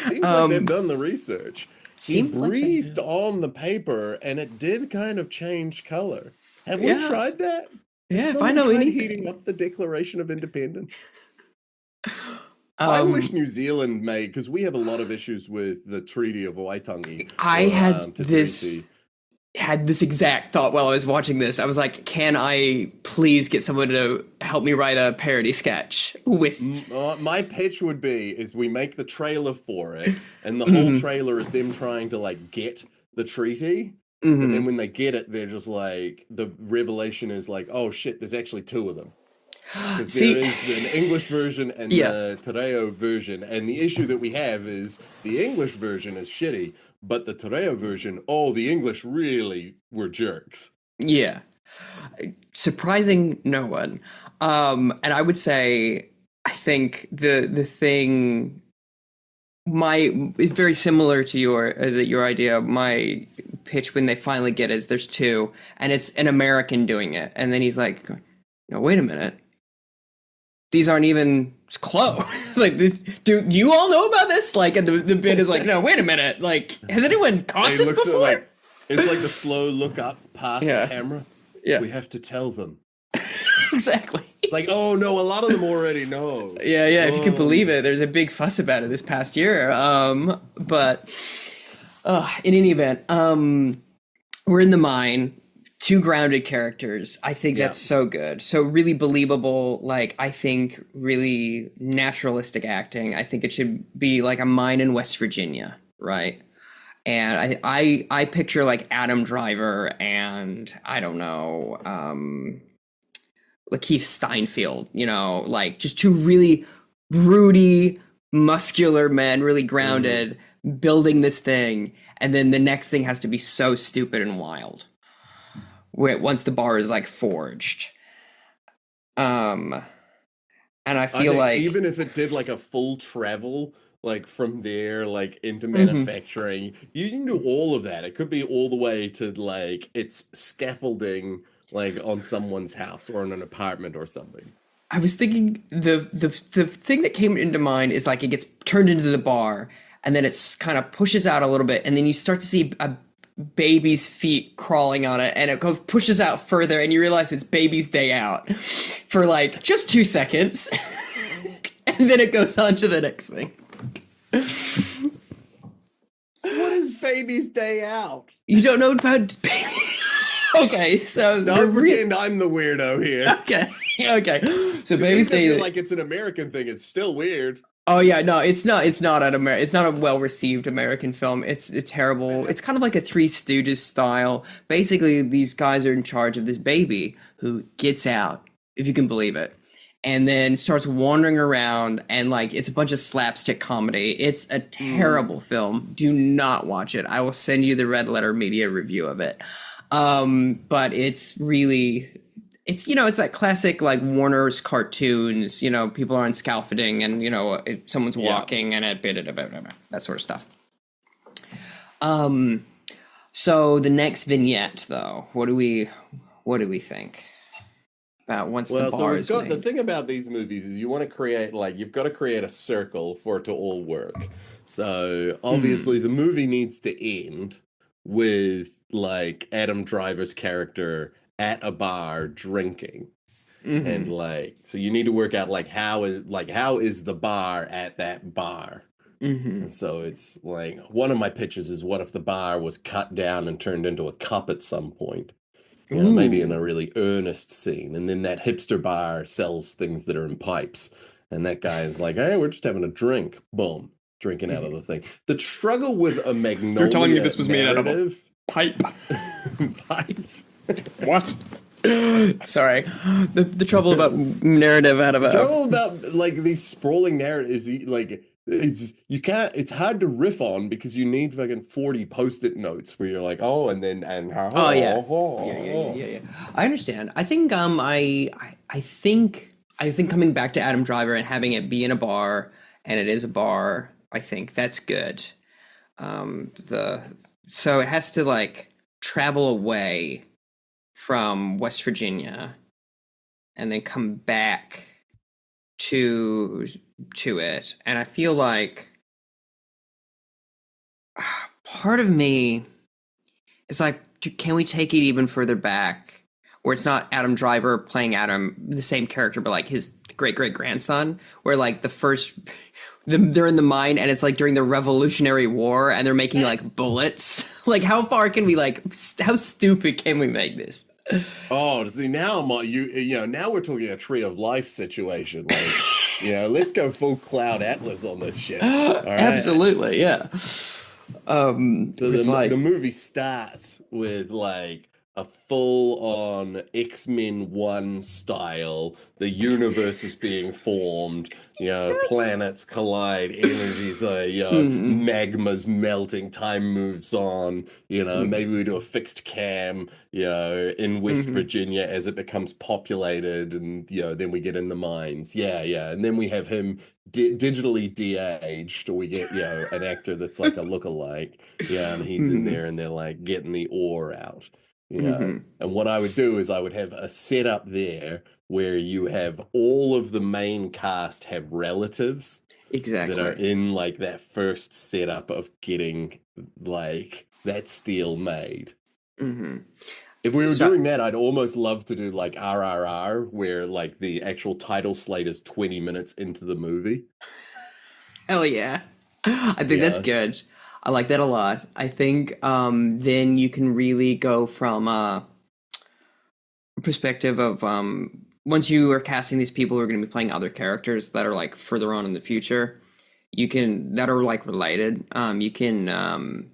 Seems like they've done the research. He Seems like they breathed have. on the paper and it did kind of change color. Have we Yeah. tried that? Yeah, Has if I someone know tried anything. heating up the Declaration of Independence? I wish New Zealand made, because we have a lot of issues with the Treaty of Waitangi. I or, had Te this Tiriti. had this exact thought while I was watching this. I was like, can I please get someone to help me write a parody sketch with My pitch would be is we make the trailer for it, and the whole trailer is them trying to like get the treaty. But then when they get it, they're just like, the revelation is like, oh shit, there's actually two of them. Because there is an English version and the Tereo version. And the issue that we have is the English version is shitty, but the Tereo version, the English really were jerks. Yeah. Surprising no one. And I would say, I think the thing, it's very similar to your idea. My pitch when they finally get it is there's two, and it's an American doing it. And then he's like, no, wait a minute. These aren't even close. Like, do you all know about this? Like, and the bit is like, no, wait a minute. Like, has anyone caught He this looks before? like it's like the slow look up past the camera. Yeah. We have to tell them. Exactly. Like, oh no, a lot of them already know. Yeah, if you can believe it, there's a big fuss about it this past year. But in any event, we're in the mine. Two grounded characters. I think that's so good. So really believable. Like, I think really naturalistic acting. I think it should be like a mine in West Virginia, right? And I picture like Adam Driver and I don't know, Lakeith Steinfeld, like just two really broody, muscular men, really grounded, building this thing. And then the next thing has to be so stupid and wild. Once the bar is like forged. And I feel like even if it did like a full travel, like from there, like into manufacturing, you can do all of that. It could be all the way to like it's scaffolding like on someone's house or in an apartment or something. I was thinking the thing that came into mind is like it gets turned into the bar and then it's kind of pushes out a little bit and then you start to see a baby's feet crawling on it and it pushes out further and you realize it's baby's day out for like just 2 seconds and then it goes on to the next thing. What is baby's day out? You don't know about Okay, so don't pretend I'm the weirdo here. Okay. So baby's day feel like it's an American thing. It's still weird. Oh yeah, no, it's not it's not a well-received American film. It's terrible. It's kind of like a Three Stooges style. Basically, these guys are in charge of this baby who gets out, if you can believe it, and then starts wandering around and like it's a bunch of slapstick comedy. It's a terrible film. Do not watch it. I will send you the Red Letter Media review of it. But it's really it's that classic like Warner's cartoons, people are on scaffolding and someone's walking and that sort of stuff. So the next vignette though, what do we think about once the bar is made? The thing about these movies is you want to create you've got to create a circle for it to all work. So obviously the movie needs to end with like Adam Driver's character at a bar drinking. And so you need to work out how is the bar at that bar. And so it's like one of my pitches is what if the bar was cut down and turned into a cup at some point, maybe in a really earnest scene, and then that hipster bar sells things that are in pipes and that guy is like, hey, we're just having a drink, boom, drinking out of the thing. The struggle with a Magnolia You're telling me this was made out of a pipe. pipe. What? Sorry. The trouble about narrative out of trouble about these sprawling narratives, it's hard to riff on because you need fucking 40 post-it notes where you're like, oh, and then and Oh yeah. Yeah. I understand. I think I think coming back to Adam Driver and having it be in a bar, and it is a bar, I think that's good. The So it has to like travel away from West Virginia and then come back to it. And I feel like part of me is like, can we take it even further back where it's not Adam Driver playing Adam, the same character, but like his great great grandson, where like the first they're in the mine and it's like during the Revolutionary War and they're making like bullets. Like how far can we how stupid can we make this? Oh, see, now now we're talking a tree of life situation. Like, let's go full Cloud Atlas on this shit. All right? Absolutely, yeah. So the movie starts with like a full-on X-Men 1 style. The universe is being formed. Planets collide, energies are, magma's melting, time moves on. Maybe we do a fixed cam, in West Virginia as it becomes populated, and then we get in the mines. Yeah, and then we have him digitally de-aged, or we get an actor that's like a lookalike. Yeah, and he's in there, and they're like getting the ore out. And what I would do is I would have a setup there where you have all of the main cast have relatives exactly that are in like that first setup of getting like that steel made. If we were doing that, I'd almost love to do like RRR, where like the actual title slate is 20 minutes into the movie. Hell yeah. I think that's good. I like that a lot. I think then you can really go from a perspective of once you are casting these people who are going to be playing other characters that are like further on in the future, that are like related. You can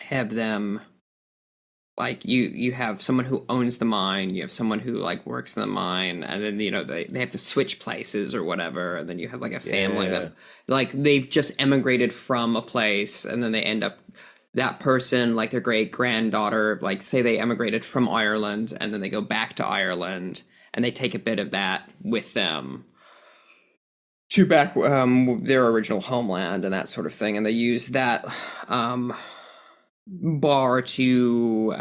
have them like you have someone who owns the mine, you have someone who like works in the mine, and then they have to switch places or whatever, and then you have like a family that like they've just emigrated from a place, and then they end up that person, like their great granddaughter, like say they emigrated from Ireland and then they go back to Ireland and they take a bit of that with them to back their original homeland and that sort of thing, and they use that bar to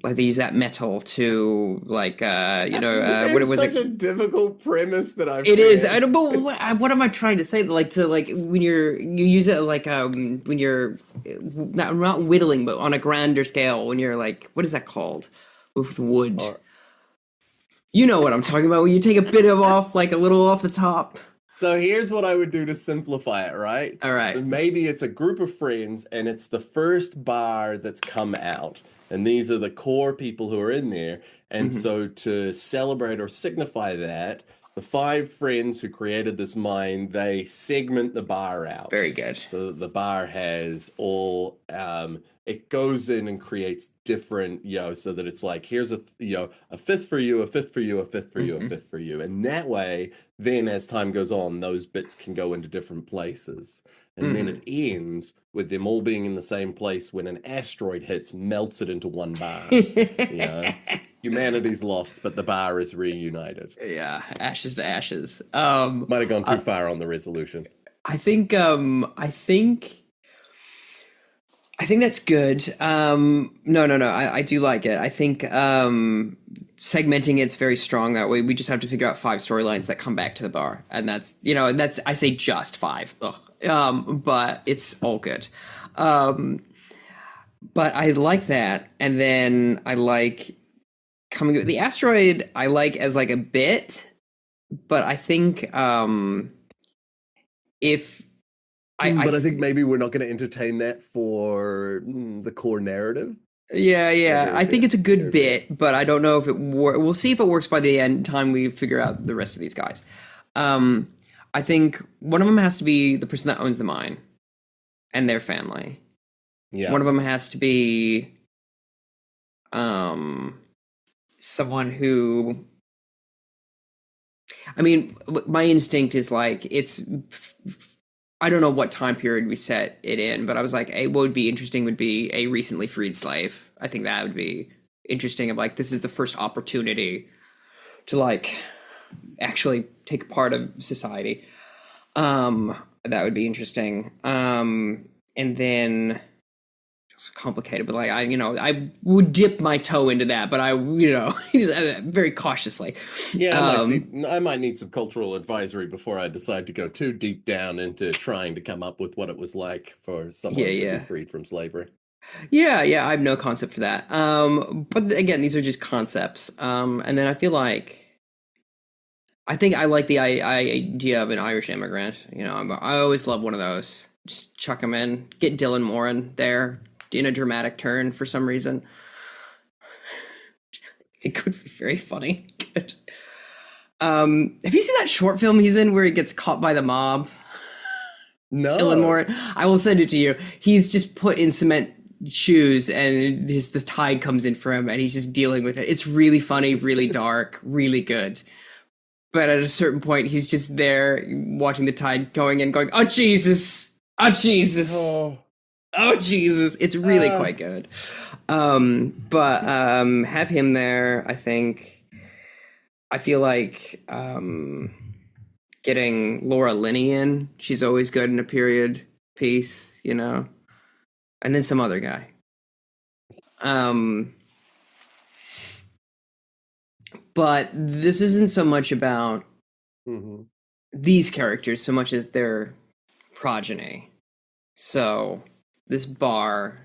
like they use that metal to like it's what was such it? a difficult premise that I've It is. I don't. But what am I trying to say? Like when you use it like when you're not whittling, but on a grander scale. When you're like, what is that called? With wood. You know what I'm talking about. When you take a bit of off, like a little off the top. So here's what I would do to simplify it, right? All right. So maybe it's a group of friends and it's the first bar that's come out. And these are the core people who are in there. And so to celebrate or signify that, the 5 friends who created this mine, they segment the bar out. Very good. So that the bar has all, it goes in and creates different, so that it's like, here's a fifth for you, a fifth for you, a fifth for you, a fifth for you. And that way, then as time goes on, those bits can go into different places. And then it ends with them all being in the same place when an asteroid hits, melts it into one bar. Humanity's lost, but the bar is reunited. Yeah, ashes to ashes. Might have gone too far on the resolution. I think that's good. No. I do like it. I think segmenting it's very strong that way. We just have to figure out 5 storylines that come back to the bar, and that's I say just 5. But it's all good. But I like that, and then I like coming with the asteroid. I like as like a bit, but I think if. I think maybe we're not going to entertain that for the core narrative. Yeah. I think it's a good bit, but I don't know if it we'll see if it works by the end time we figure out the rest of these guys. I think one of them has to be the person that owns the mine and their family. Yeah. One of them has to be someone who I mean, my instinct is like I don't know what time period we set it in, but I was like, what would be interesting would be a recently freed slave. I think that would be interesting. Of like, this is the first opportunity to like actually take part of society. That would be interesting. And then it's complicated, but like I would dip my toe into that, but I very cautiously. Yeah, I might need some cultural advisory before I decide to go too deep down into trying to come up with what it was like for someone to be freed from slavery. Yeah, I have no concept for that. But again, these are just concepts. And then I feel like I think I like the idea of an Irish immigrant. I always love one of those. Just chuck them in, get Dylan Moran there in a dramatic turn for some reason. It could be very funny. Good. Have you seen that short film he's in where he gets caught by the mob? No. Dylan Moran. I will send it to you. He's just put in cement shoes and the tide comes in for him and he's just dealing with it. It's really funny, really dark, really good. But at a certain point, he's just there watching the tide going in, going, "Oh Jesus! Oh Jesus! Oh Jesus!" It's really quite good. But have him there. I think. I feel like getting Laura Linney in. She's always good in a period piece, and then some other guy. But this isn't so much about these characters so much as their progeny. So this bar,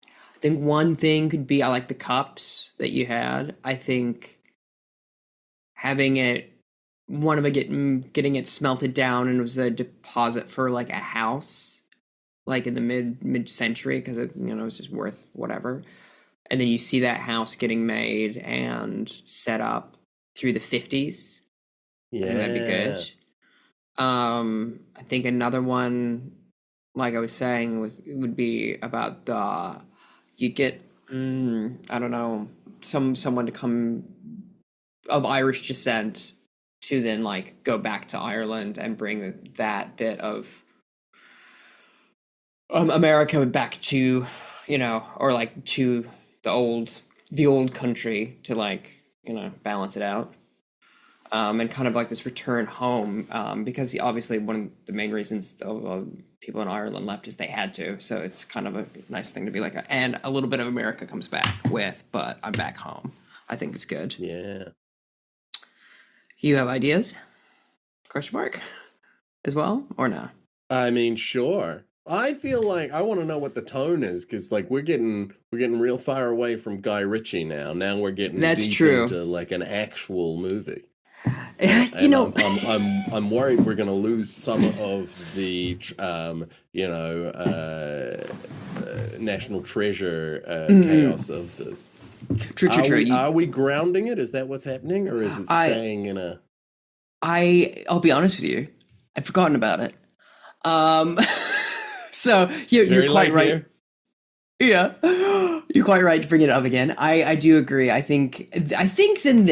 I think one thing could be I like the cups that you had. I think having it, one of it getting it smelted down and it was a deposit for like a house, like in the mid-century because it was just worth whatever. And then you see that house getting made and set up through the 50s. Yeah. I think that'd be good. I think another one, like I was saying, would be about you get, I don't know, someone to come of Irish descent to then like go back to Ireland and bring that bit of America back to, or like to the old country to like balance it out, and kind of like this return home, because obviously one of the main reasons people in Ireland left is they had to, so it's kind of a nice thing to be like and a little bit of America comes back with, but I'm back home. I think it's good. Yeah. You have ideas? Question mark as well or no? I mean, sure. I feel like I want to know what the tone is because, like, we're getting real far away from Guy Ritchie now. Now we're getting deep into like an actual movie. I'm worried we're going to lose some of the, national treasure chaos of this. True. Are we grounding it? Is that what's happening, or is it staying in a? I'll be honest with you. I'd forgotten about it. So you're quite right. Here. Yeah, you're quite right to bring it up again. I do agree. I think then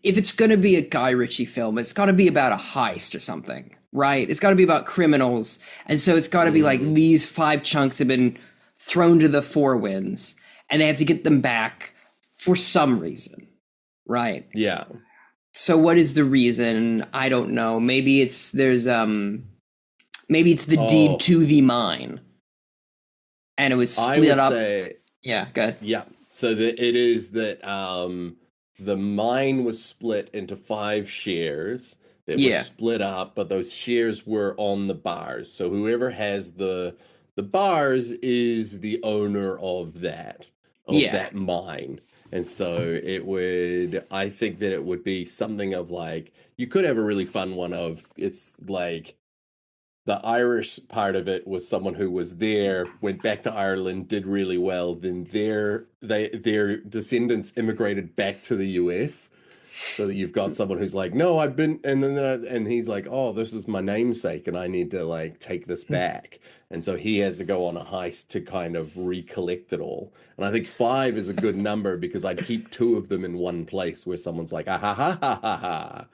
if it's going to be a Guy Ritchie film, it's got to be about a heist or something, right? It's got to be about criminals, and so it's got to be like these 5 chunks have been thrown to the 4 winds, and they have to get them back for some reason, right? Yeah. So what is the reason? I don't know. Maybe it's the deed to the mine, and it was split up. Yeah, good. Yeah, so it is that the mine was split into 5 shares that were split up, but those shares were on the bars. So whoever has the bars is the owner of that mine. And so I think that it would be something of like, you could have a really fun one of, it's like the Irish part of it was someone who was there, went back to Ireland, did really well. Then their descendants immigrated back to the US. so that you've got someone who's like, no, I've been, and then and he's like, oh, this is my namesake, and I need to like take this back, and so he has to go on a heist to kind of recollect it all. And I think 5 is a good number because I'd keep 2 of them in one place where someone's like, ah ha ha ha ha ha.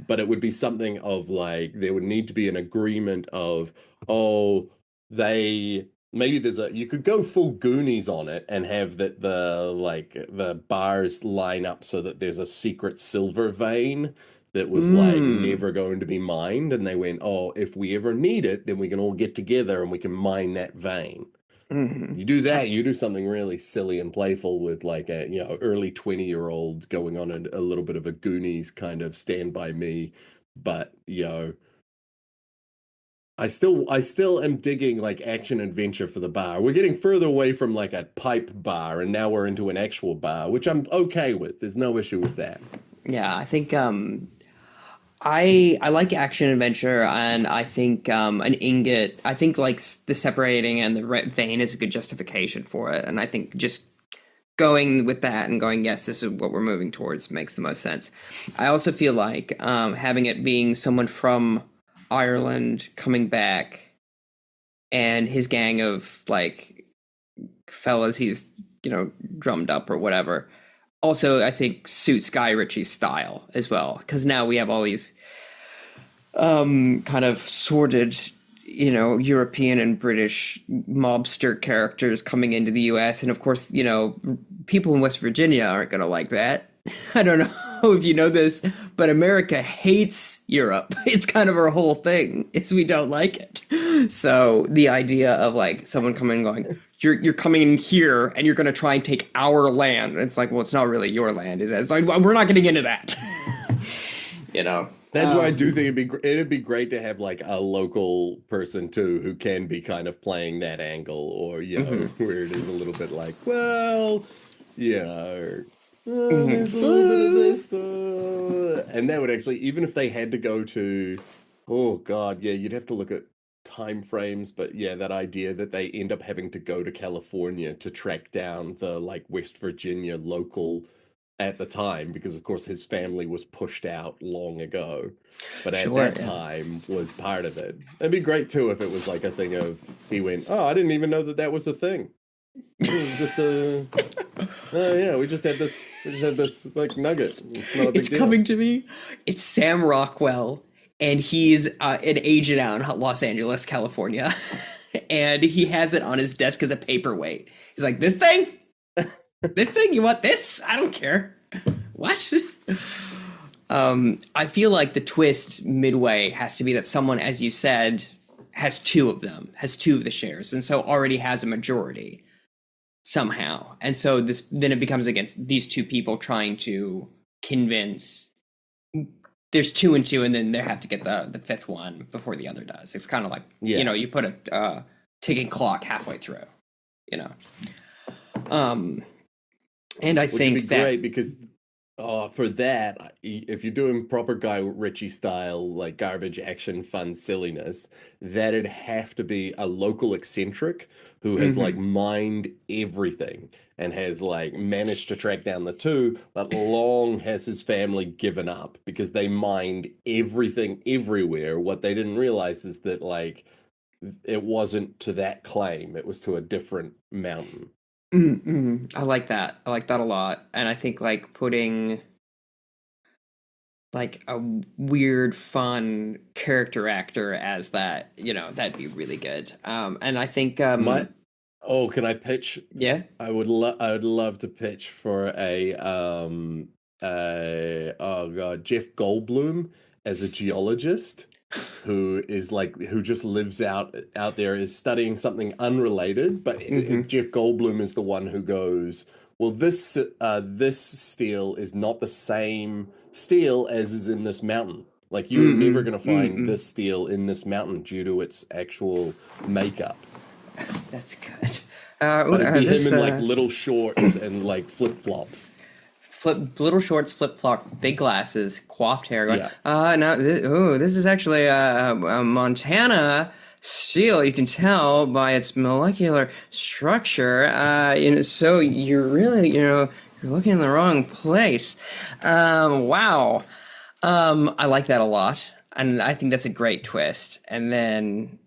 But it would be something of like, there would need to be an agreement of, oh, they maybe you could go full Goonies on it and have that the bars line up so that there's a secret silver vein that was like never going to be mined, and they went, oh, if we ever need it, then we can all get together and we can mine that vein. You do that, you do something really silly and playful with like a, early 20-year-old going on a little bit of a Goonies kind of Stand By Me, but I still am digging like action adventure for the bar. We're getting further away from like a pipe bar, and now we're into an actual bar, which I'm okay with. There's no issue with that. Yeah, I think I like action adventure, and I think an ingot. I think like the separating and the vein is a good justification for it, and I think just going with that and going, yes, this is what we're moving towards makes the most sense. I also feel like having it being someone from Ireland coming back, and his gang of like fellas he's drummed up or whatever. Also, I think suits Guy Ritchie's style as well, because now we have all these kind of sordid, European and British mobster characters coming into the U.S. And of course, people in West Virginia aren't going to like that. I don't know if you know this, but America hates Europe. It's kind of our whole thing, is we don't like it. So the idea of like someone coming and going, you're coming in here and you're going to try and take our land. And it's like, well, it's not really your land, is it? It's like, well, we're not getting into that. That's why I do think it'd be great to have like a local person too who can be kind of playing that angle, or where it is a little bit like, well, there's a little bit of this, and that would actually, even if they had to go to, oh god, you'd have to look at time frames, but that idea that they end up having to go to California to track down the like West Virginia local at the time, because of course his family was pushed out long ago, but at that time was part of it. It'd be great too if it was like a thing of, he went, oh, I didn't even know that was a thing. It was just we just had this like nugget. It's not a big It's deal. coming to me. It's Sam Rockwell, and he's an agent out in Los Angeles, California, and he has it on his desk as a paperweight. He's like, this thing? This thing? You want this? I don't care. What? I feel like the twist midway has to be that someone, as you said, has 2 of them, has 2 of the shares, and so already has a majority somehow. And so then it becomes against these 2 people trying to convince. There's 2 and 2, and then they have to get the 5th one before the other does. It's kind of like, you put a ticking clock halfway through, and I think would be great because for that, if you're doing proper Guy Ritchie style, like garbage action, fun silliness, that'd have to be a local eccentric who has like mined everything and has like managed to track down the 2, but long has his family given up because they mined everything everywhere. What they didn't realize is that like it wasn't to that claim, it was to a different mountain. I like that. I like that a lot. And I think like putting like a weird, fun character actor as that, that'd be really good. And I think can I pitch? Yeah. I would love to pitch for a Jeff Goldblum as a geologist who just lives out there, is studying something unrelated, but Jeff Goldblum is the one who goes, well, this steel is not the same steel as is in this mountain. Like you're never going to find this steel in this mountain due to its actual makeup. That's good. But it'd be him in like little shorts and like flip-flops. Little shorts, flip-flop, big glasses, coiffed hair. Going, this is actually a Montana steel. You can tell by its molecular structure. So you're really, You're looking in the wrong place. Wow. I like that a lot, and I think that's a great twist. And then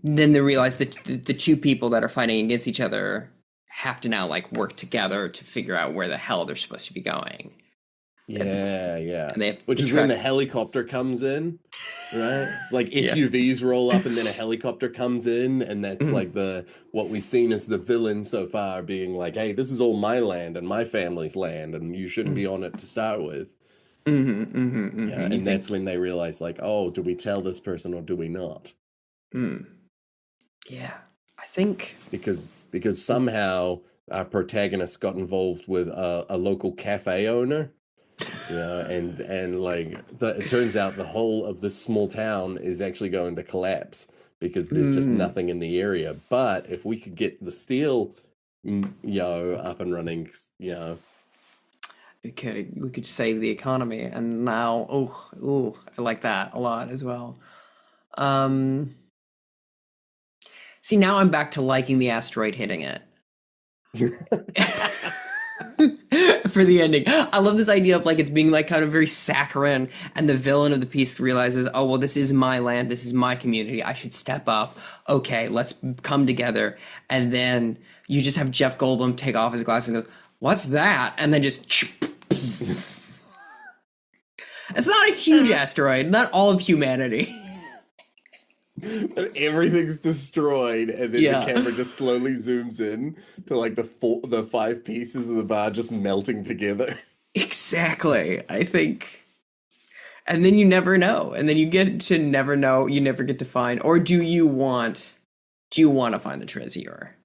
they realize that the two people that are fighting against each other have to now like work together to figure out where the hell they're supposed to be going. Yeah. And they have Which to is when track- the helicopter comes in, right? It's like SUVs roll up and then a helicopter comes in, and that's like what we've seen as the villain so far being like, hey, this is all my land and my family's land, and you shouldn't be on it to start with. Yeah, and that's when they realize like, oh, do we tell this person or do we not? Yeah, I think Because somehow our protagonist got involved with a local cafe owner. Yeah, and like it turns out the whole of this small town is actually going to collapse because there's just nothing in the area. But if we could get the steel, up and running, we could save the economy. And now, I like that a lot as well. See, now I'm back to liking the asteroid hitting it. For the ending. I love this idea of like it's being like kind of very saccharine, and the villain of the piece realizes, oh well, this is my land, this is my community, I should step up. Okay, let's come together. And then you just have Jeff Goldblum take off his glasses and go, what's that? And then just it's not a huge asteroid, not all of humanity. And everything's destroyed, and then the camera just slowly zooms in to like the 5 pieces of the bar just melting together. Exactly, I think. And then you never know, and then you get to never know. You never get to find, or do you want to find the treasure?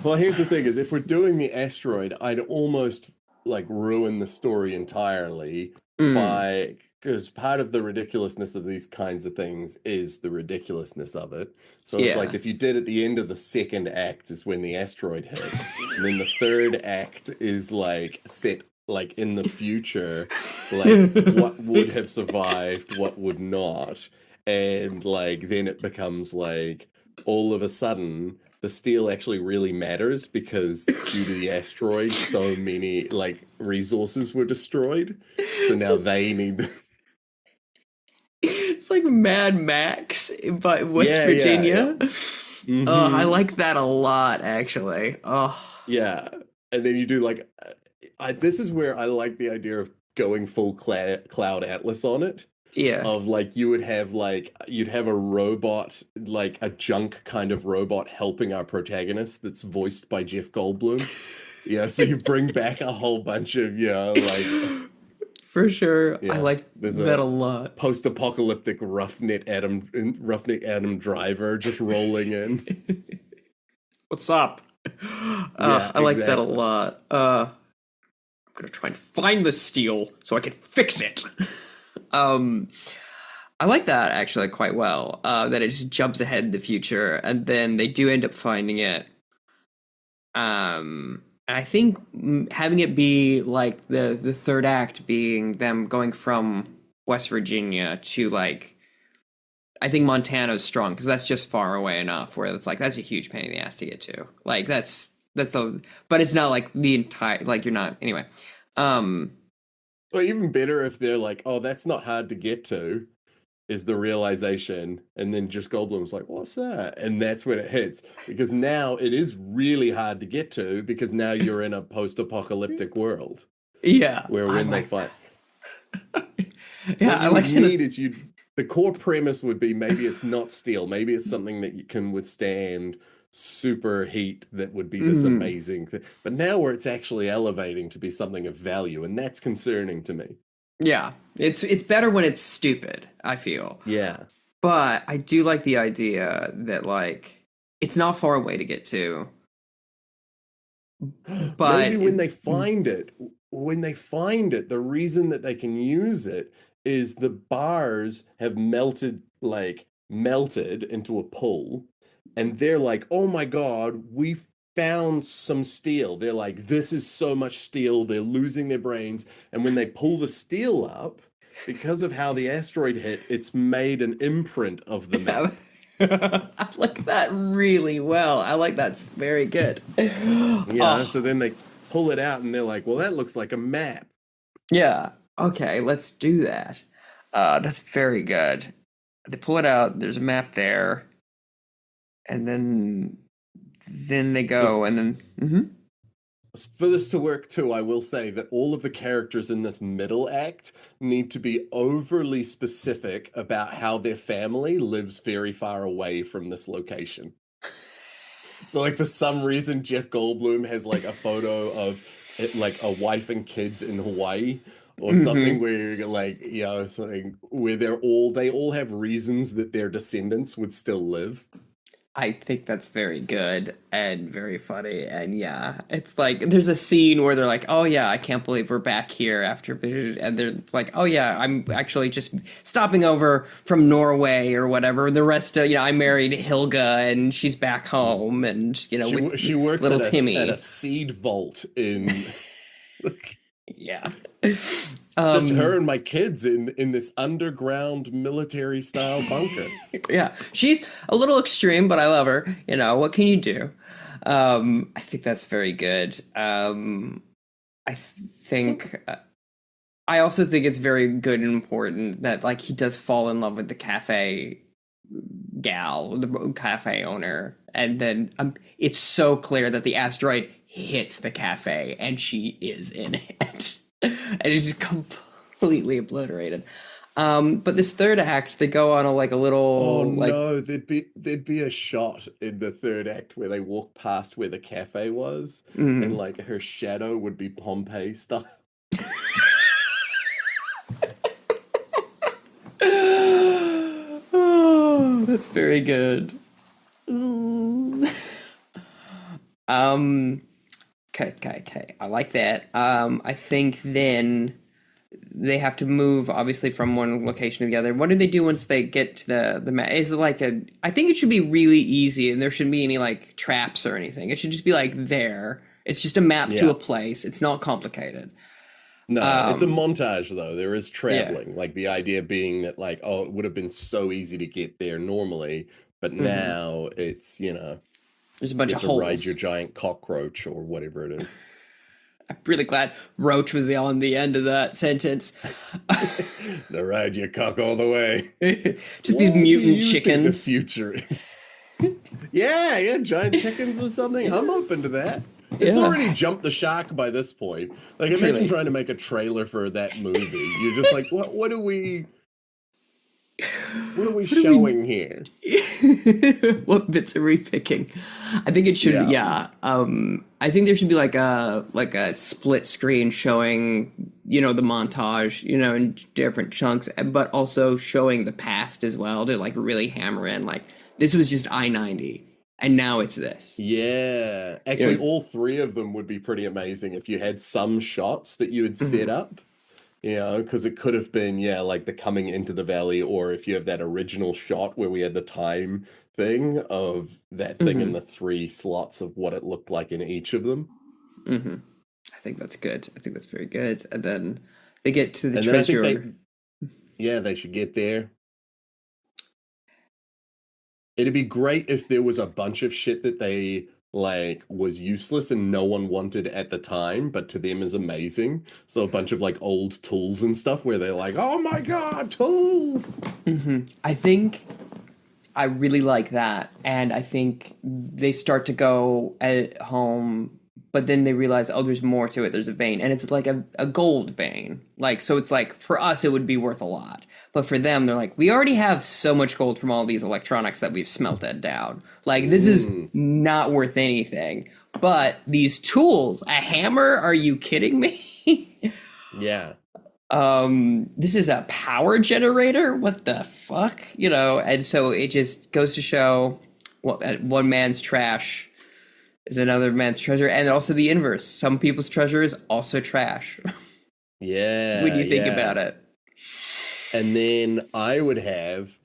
Well, here's the thing: is if we're doing the asteroid, I'd almost like ruin the story entirely because part of the ridiculousness of these kinds of things is the ridiculousness of it. So it's like if you did at the end of the second act is when the asteroid hit, and then the third act is like set like in the future, like what would have survived, what would not, and like then it becomes like all of a sudden the steel actually really matters because due to the asteroid so many like resources were destroyed, so now they need It's like Mad Max, but West Virginia. I like that a lot, actually. Yeah, and then you do like, this is where I like the idea of going full cloud atlas on it. Yeah. Of like you'd have a robot, like a junk kind of robot helping our protagonist that's voiced by Jeff Goldblum. Yeah, so you bring back a whole bunch of, like... For sure. Yeah, I like that a lot. Post-apocalyptic roughneck Adam Driver just rolling in. What's up? I like that a lot. I'm gonna try and find the steel so I can fix it. I like that actually quite well. That it just jumps ahead in the future, and then they do end up finding it. And I think having it be like the third act being them going from West Virginia to like, I think Montana's strong because that's just far away enough where it's like that's a huge pain in the ass to get to. Like that's but it's not like the entire like you're not anyway. Well, even better if they're like, oh, that's not hard to get to, is the realization, and then just Goldblum's like, what's that? And that's when it hits, because now it is really hard to get to, because now you're in a post-apocalyptic world. Yeah. Where when they fight. Yeah, what you need is the core premise would be maybe it's not steel, maybe it's something that you can withstand super heat that would be this amazing thing. But now where it's actually elevating to be something of value, and that's concerning to me. Yeah, it's better when it's stupid, I feel. Yeah. But I do like the idea that like it's not far away to get to. But maybe when they find it, the reason that they can use it is the bars have melted into a pool, and they're like, oh my God, we found some steel. They're like, this is so much steel. They're losing their brains. And when they pull the steel up, because of how the asteroid hit, it's made an imprint of the metal. I like that really well. I like that's very good. Yeah, so Oh, then they pull it out and they're like, well, that looks like a map. yeah. Okay, let's do that. That's very good. They pull it out, there's a map there, and then they So go and then mhm. for this to work too, I will say that all of the characters in this middle act need to be overly specific about how their family lives very far away from this location. So, like, for some reason, Jeff Goldblum has like a photo of it, like a wife and kids in Hawaii, or something Mhm. where, like, something where they all have reasons that their descendants would still live. I think that's very good and very funny. And yeah, it's like there's a scene where they're like, "Oh yeah, I can't believe we're back here after," and they're like, "Oh yeah, I'm actually just stopping over from Norway or whatever." The rest, I married Hilga and she's back home, and with She works little at a Timmy. seed vault in Yeah. just her Um, and my kids in this underground military style bunker. yeah, she's a little extreme, but I love her. What can you do? I think that's very good. I think I also think it's very good and important that like he does fall in love with the cafe gal, the cafe owner, and then it's so clear that the asteroid hits the cafe and she is in it, and it's just completely obliterated. But this third act, they go on a Oh little like no, there'd be a shot in the third act where they walk past where the cafe was, and mm. like her shadow would be Pompeii style. Oh, that's very good. Ooh. Um, okay. I like that. I think then they have to move obviously from one location to the other. What do they do once they get to the map? Is it like a? I think it should be really easy, and there shouldn't be any like traps or anything. It should just be like there. It's just a map to a Yeah. place. It's not complicated. No, it's a Um, montage though. There is yeah. traveling. Like the idea being that like, oh, it would have been so easy to get there normally, but Hmm. now it's, There's a you bunch have of to ride your holes. giant cockroach or whatever it is. I'm really glad Roach was on the end of that sentence. To ride your cock all the way. Just these What do mutant you think the chickens. future is? Yeah, giant chickens or something. I'm open to that. It's Yeah, already jumped the shark by this point. Like, imagine truly. trying to make a trailer for that movie. You're just like, what are we What are we? showing here? What bits are we picking? I think it should. Yeah. Yeah. I think there should be like a split screen showing the montage in different chunks, but also showing the past as well to like really hammer in like this was just I-90 and now it's this. Yeah. You Actually, know. all three of them would be pretty amazing if you had some shots that you had set Mhm. up. Because it could have been, yeah, like the coming into the valley, or if you have that original shot where we had the time thing of that thing in Mhm. the three slots of what it looked like in each of them. Mhm. I think that's good. I think that's very good. And then they get to the And then I think treasure. they should get there. It'd be great if there was a bunch of shit that they like was useless and no one wanted at the time, but to them is amazing. So a bunch of like old tools and stuff where they're like, "Oh my God, tools!" I think I really like that. And I think they start to go at home, but then they realize, oh, there's more to it. There's a vein. And it's like a gold vein. Like, so it's like for us, it would be worth a lot. But for them, they're like, we already have so much gold from all these electronics that we've smelted down. Like, this is Mm, not worth anything. But these tools, a hammer, are you kidding me? yeah. This is a power generator, what the fuck, and so it just goes to show what one man's trash is another man's treasure, and also the inverse, some people's treasure is also trash. When Yeah, you think about yeah. it. And then I would have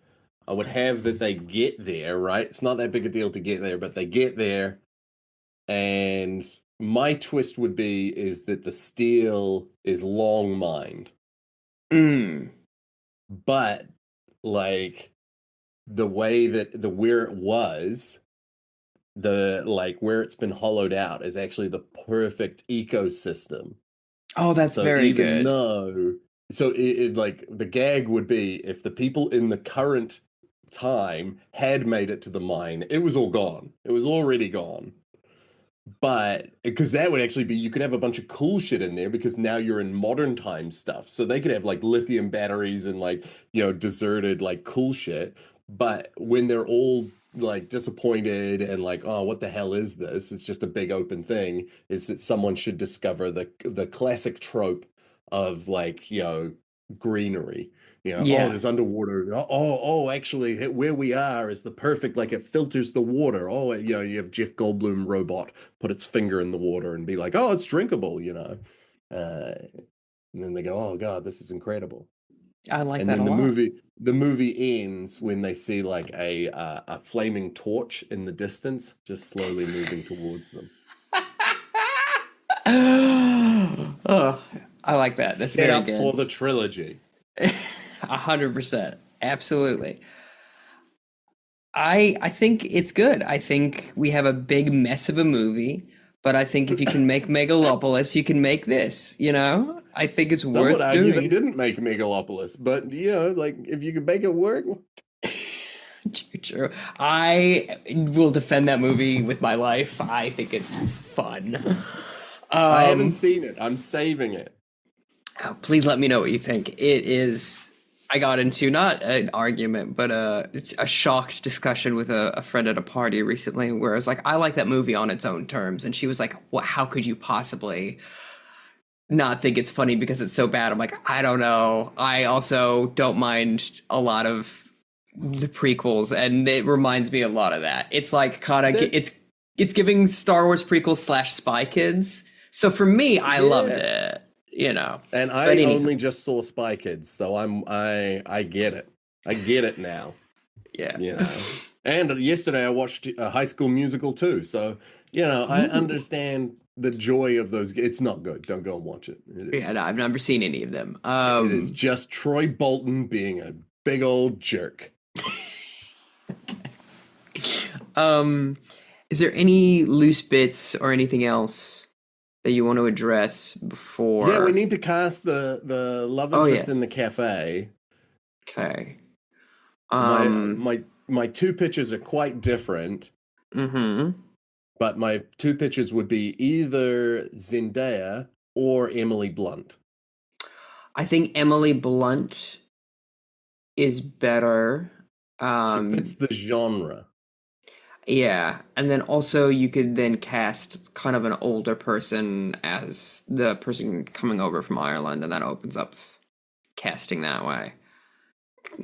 that they get there, right? It's not that big a deal to get there, but they get there, and my twist would be is that the steel is long mined, Mm. but like the way that the where it was, the like where it's been hollowed out is actually the perfect ecosystem. Oh, that's So very even good. though, so it like the gag would be if the people in the current time had made it to the mine, it was all gone. It was already gone. But because that would actually be, you could have a bunch of cool shit in there because now you're in modern time stuff. So they could have like lithium batteries and like, deserted like cool shit. But when they're all like disappointed and like, oh, what the hell is this? It's just a big open thing. Is that someone should discover the classic trope of like, greenery. Oh, Yeah. there's underwater. Oh, actually, where we are is the perfect, like it filters the water. Oh, you have Jeff Goldblum robot put its finger in the water and be like, oh, it's drinkable. And then they go, oh God, this is incredible. I like And that then a lot. the movie ends when they see like a flaming torch in the distance, just slowly moving towards them. Oh, I like that. That's Set very up for good. the trilogy. 100%. Absolutely. I think it's good. I think we have a big mess of a movie, but I think if you can make Megalopolis, you can make this, you know? I think it's Some would worth argue they doing. didn't make Megalopolis, but like if you could make it work, True, true. I will defend that movie with my life. I think it's fun. I haven't Um, seen it. I'm saving it. Please let me know what you think. It is. I got into not an argument, but a shocked discussion with a friend at a party recently, where I was like, "I like that movie on its own terms," and she was like, "What? How could you possibly not think it's funny because it's so bad?" I'm like, "I don't know. I also don't mind a lot of the prequels, and it reminds me a lot of that. It's like kind of That it's giving Star Wars prequels slash Spy Kids. So for me, I loved yeah. it, you know. And But I anyhow, only just saw Spy Kids, so I get it. I get it now, yeah. you know. And yesterday I watched High School Musical too, so I Ooh. understand the joy of those. It's not good. Don't go and watch it. Yeah, no, I've never seen any of them. It is just Troy Bolton being a big old jerk. Um, is there any loose bits or anything else that you want to address Yeah, we before? need to cast the love Oh interest yeah. in the cafe. Okay. My Um, my my two pitches are quite different, mm-hmm. but my two pitches would be either Zendaya or Emily Blunt. I think Emily Blunt is better. She fits Um, the genre. yeah, and then also you could then cast kind of an older person as the person coming over from Ireland, and that opens up casting that way.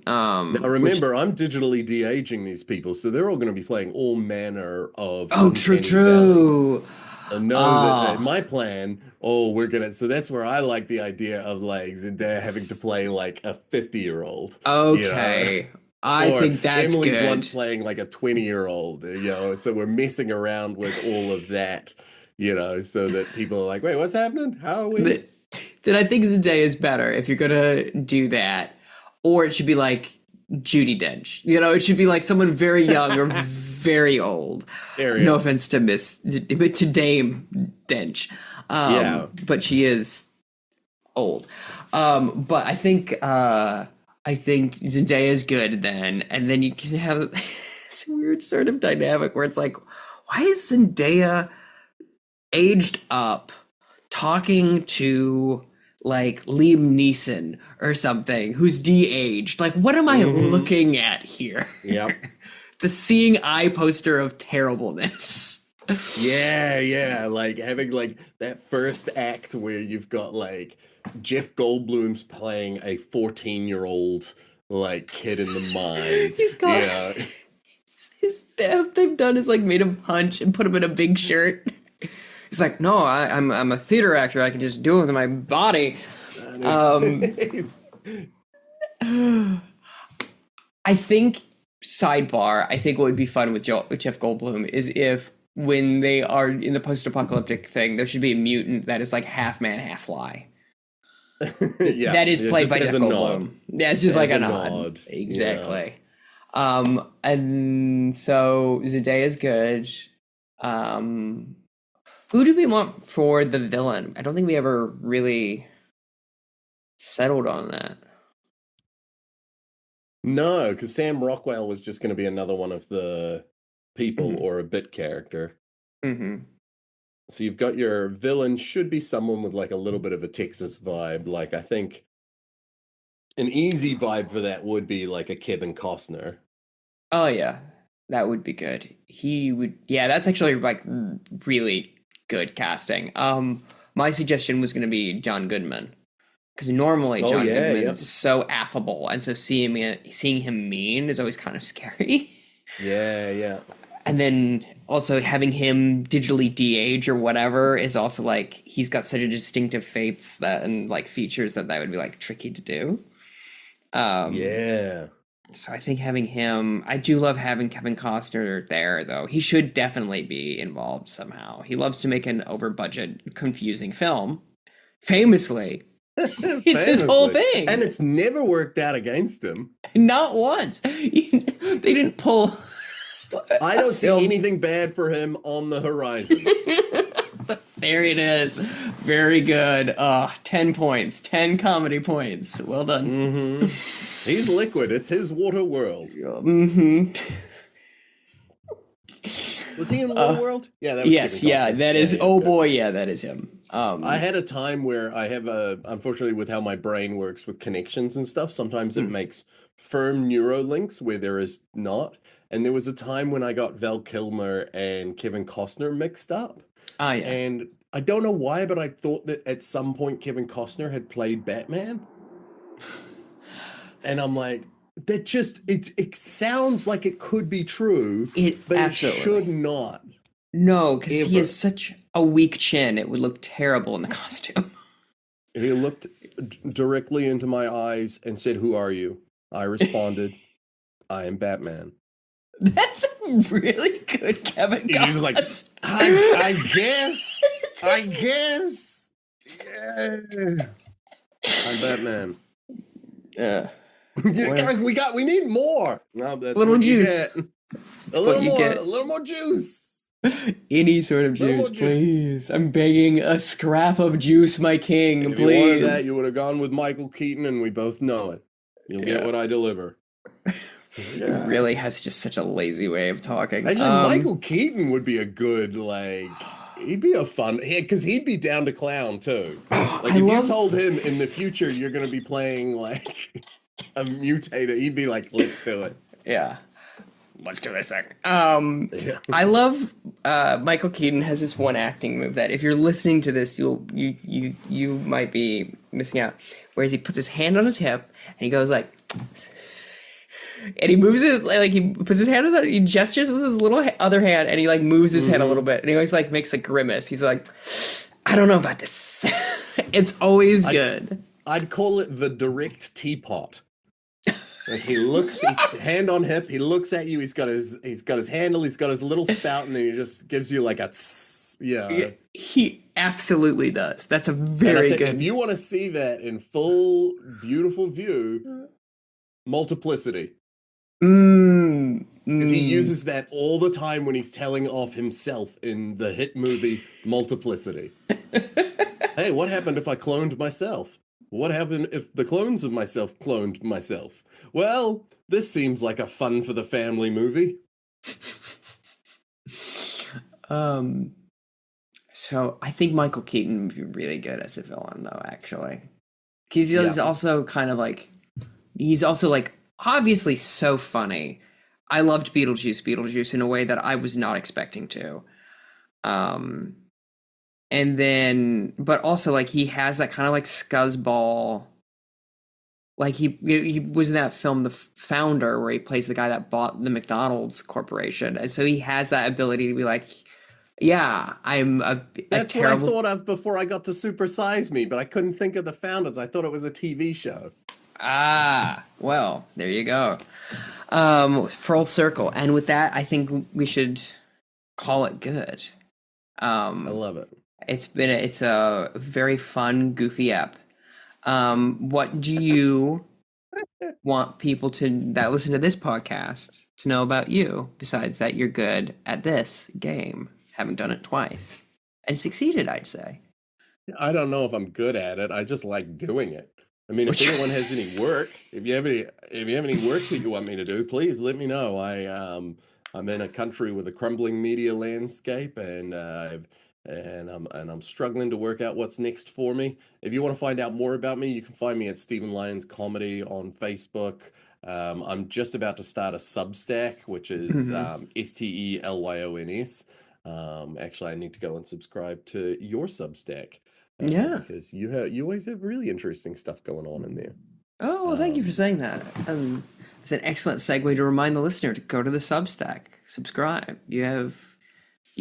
Now Which remember, I'm digitally de-aging these people, so they're all going to be playing all manner of oh, true, uncanny valley. true. So know that Ah, my plan, oh, so that's where I like the idea of like Zendaya having to play like a 50-year-old, you know, okay. I or think that's Emily good. Blunt playing like a 20-year-old, so we're messing around with all of that, so that people are like, wait, what's happening? How are we? But then I think Zendaya is better if you're gonna do that, or it should be like Judi Dench. You know, it should be like someone very young or very old. No Ariel. offense to to Dame Dench, Yeah. but she is old. But I think Zendaya is good then, and then you can have this weird sort of dynamic where it's like, why is Zendaya aged up talking to like Liam Neeson or something who's de-aged? Like, what am I Hmm. looking at here? Yep. It's a seeing eye poster of terribleness. Yeah, yeah, like having like that first act where you've got like Jeff Goldblum's playing a 14-year-old like kid in the mine. He's got Yeah. his death they've done is like made him punch and put him in a big shirt. He's like, no, I'm a theater actor. I can just do it with my body. He's- I think sidebar. I think what would be fun with Jeff Goldblum is if when they are in the post-apocalyptic thing, there should be a mutant that is like half man, half fly. yeah, That is yeah, played just by as Jeff a nod. Goldblum. Yeah, it's just like As a a nod. nod. Yeah. Exactly. And so Zendaya's good. Um, who do we want for the villain? I don't think we ever really settled on that. No, because Sam Rockwell was just going to be another one of the people or a bit character. Mm-hmm. So you've got your villain should be someone with like a little bit of a Texas vibe. Like I think an easy vibe for that would be like a Kevin Costner. Oh yeah, that would be good. He would. Yeah, that's actually like really good casting. My suggestion was going to be John Goodman because normally Oh John yeah, Goodman yeah. is so affable, and so seeing him mean is always kind of scary. Yeah, yeah. And then also having him digitally de-age or whatever is also like he's got such a distinctive face that and like features that would be like tricky to do. Yeah. So I think having him, I do love having Kevin Costner there though. He should definitely be involved somehow. He loves to make an over budget, confusing film. Famously. It's his whole Famously. thing. And it's never worked out against him. Not once. They didn't pull. I don't see anything bad for him on the horizon. There it is. Very good. 10 points. 10 comedy points. Well done. He's liquid. It's his water world. Mm-hmm. Was he in Waterworld? Yeah, that was Yes, Kevin yeah, Costner. that is. Yeah, Oh good. boy, yeah, that is him. I had a time where I have unfortunately with how my brain works with connections and stuff, sometimes it makes firm neuro links where there is not. And there was a time when I got Val Kilmer and Kevin Costner mixed up. Oh yeah. And I don't know why, but I thought that at some point Kevin Costner had played Batman. And I'm like, that just it sounds like it could be true, but absolutely. it should not. No, because he Ever. has such a weak chin. It would look terrible in the costume. He looked directly into my eyes and said, "Who are you?" I responded, "I am Batman." That's a really good Kevin Costner. He was like, I guess. Yeah. I'm Batman. Yeah. We need more. No, that's Little what you juice. get. A what you get. little more juice. Any sort of Little more juice, please. I'm begging a scrap of juice, my king, If you wanted please. that, you would have gone with Michael Keaton, and we both know it. You'll get what I deliver. He really has just such a lazy way of talking. Actually, Michael Keaton would be a good, like, he'd be a fun, because he'd be down to clown too. Like, if you told him in the future you're going to be playing, like, a mutator, he'd be like, let's do it. Yeah. Let's do this thing. I love Michael Keaton has this one acting move that if you're listening to this, you might be missing out. Whereas he puts his hand on his hip and he goes like, and he moves his like he puts his hand on it, he gestures with his little other hand and he like moves his head a little bit and he always like makes a grimace. He's like, I don't know about this. It's always good. I'd call it the direct teapot. Like he looks, hand on hip, he looks at you. He's got his handle. He's got his little spout, and then he just gives you like a tss, yeah. He absolutely does. That's a very good. If you want to see that in full, beautiful view, Multiplicity. Because he uses that all the time when he's telling off himself in the hit movie Multiplicity. Hey, what happened if I cloned myself? What happened if the clones of myself cloned myself? Well, this seems like a fun for the family movie. So I think Michael Keaton would be really good as a villain, though. Actually, because he's also kind of like he's also like obviously so funny. I loved Beetlejuice in a way that I was not expecting to. And then, but also like he has that kind of like scuzzball. Like he was in that film, The Founder, where he plays the guy that bought the McDonald's corporation, and so he has that ability to be like, yeah, I'm a That's terrible... what I thought of before I got to Super Size Me, but I couldn't think of The Founders. I thought it was a TV show. Ah, well, there you go. Full circle, and with that, I think we should call it good. I love it. It's a very fun, goofy ep. What do you want people that listen to this podcast to know about you, besides that you're good at this game, having done it twice and succeeded, I'd say. I don't know if I'm good at it. I just like doing it. I mean, if anyone has any work, if you have any work that you want me to do, please let me know. I'm in a country with a crumbling media landscape, and I'm struggling to work out what's next for me. If you want to find out more about me, you can find me at Stephen Lyons Comedy on Facebook. I'm just about to start a Substack, which is STELYONS. Actually, I need to go and subscribe to your Substack. Yeah. Because you always have really interesting stuff going on in there. Oh, well, thank you for saying that. It's an excellent segue to remind the listener to go to the Substack, subscribe. You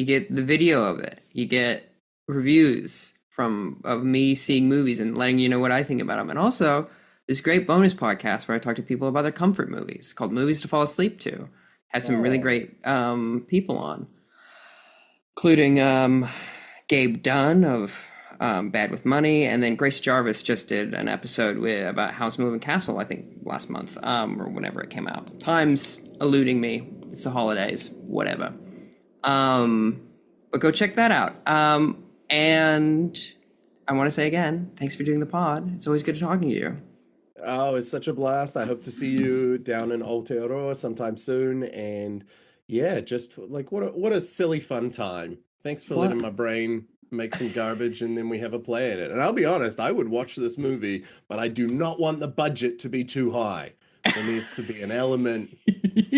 get the video of it. You get reviews of me seeing movies and letting you know what I think about them. And also, this great bonus podcast where I talk to people about their comfort movies called Movies to Fall Asleep To. Has some really great people on, including Gabe Dunn of Bad with Money, and then Grace Jarvis just did an episode about House Moving Castle, I think last month, or whenever it came out. Time's eluding me. It's the holidays, whatever. But go check that out. And I want to say again, thanks for doing the pod. It's always good talking to you. Oh, it's such a blast. I hope to see you down in Aotearoa sometime soon. And yeah, just like what a silly fun time. Thanks for letting my brain make some garbage, and then we have a play at it. And I'll be honest, I would watch this movie, but I do not want the budget to be too high. There needs to be an element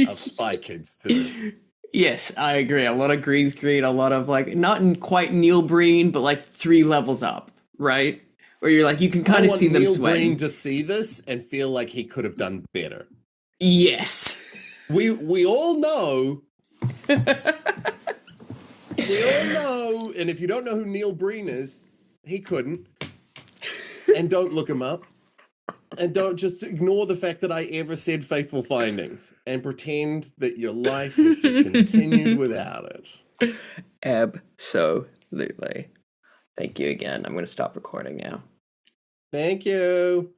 of Spy Kids to this. Yes, I agree. A lot of green screen, a lot of like, not in quite Neil Breen, but like 3 levels up, right? Where you're like, you can kind of see them sweating. I want Neil Breen to see this and feel like he could have done better. Yes. We all know. We all know, and if you don't know who Neil Breen is, he couldn't. And don't look him up. And don't just ignore the fact that I ever said Faithful Findings and pretend that your life has just continued without it. Absolutely. Thank you again. I'm going to stop recording now. Thank you.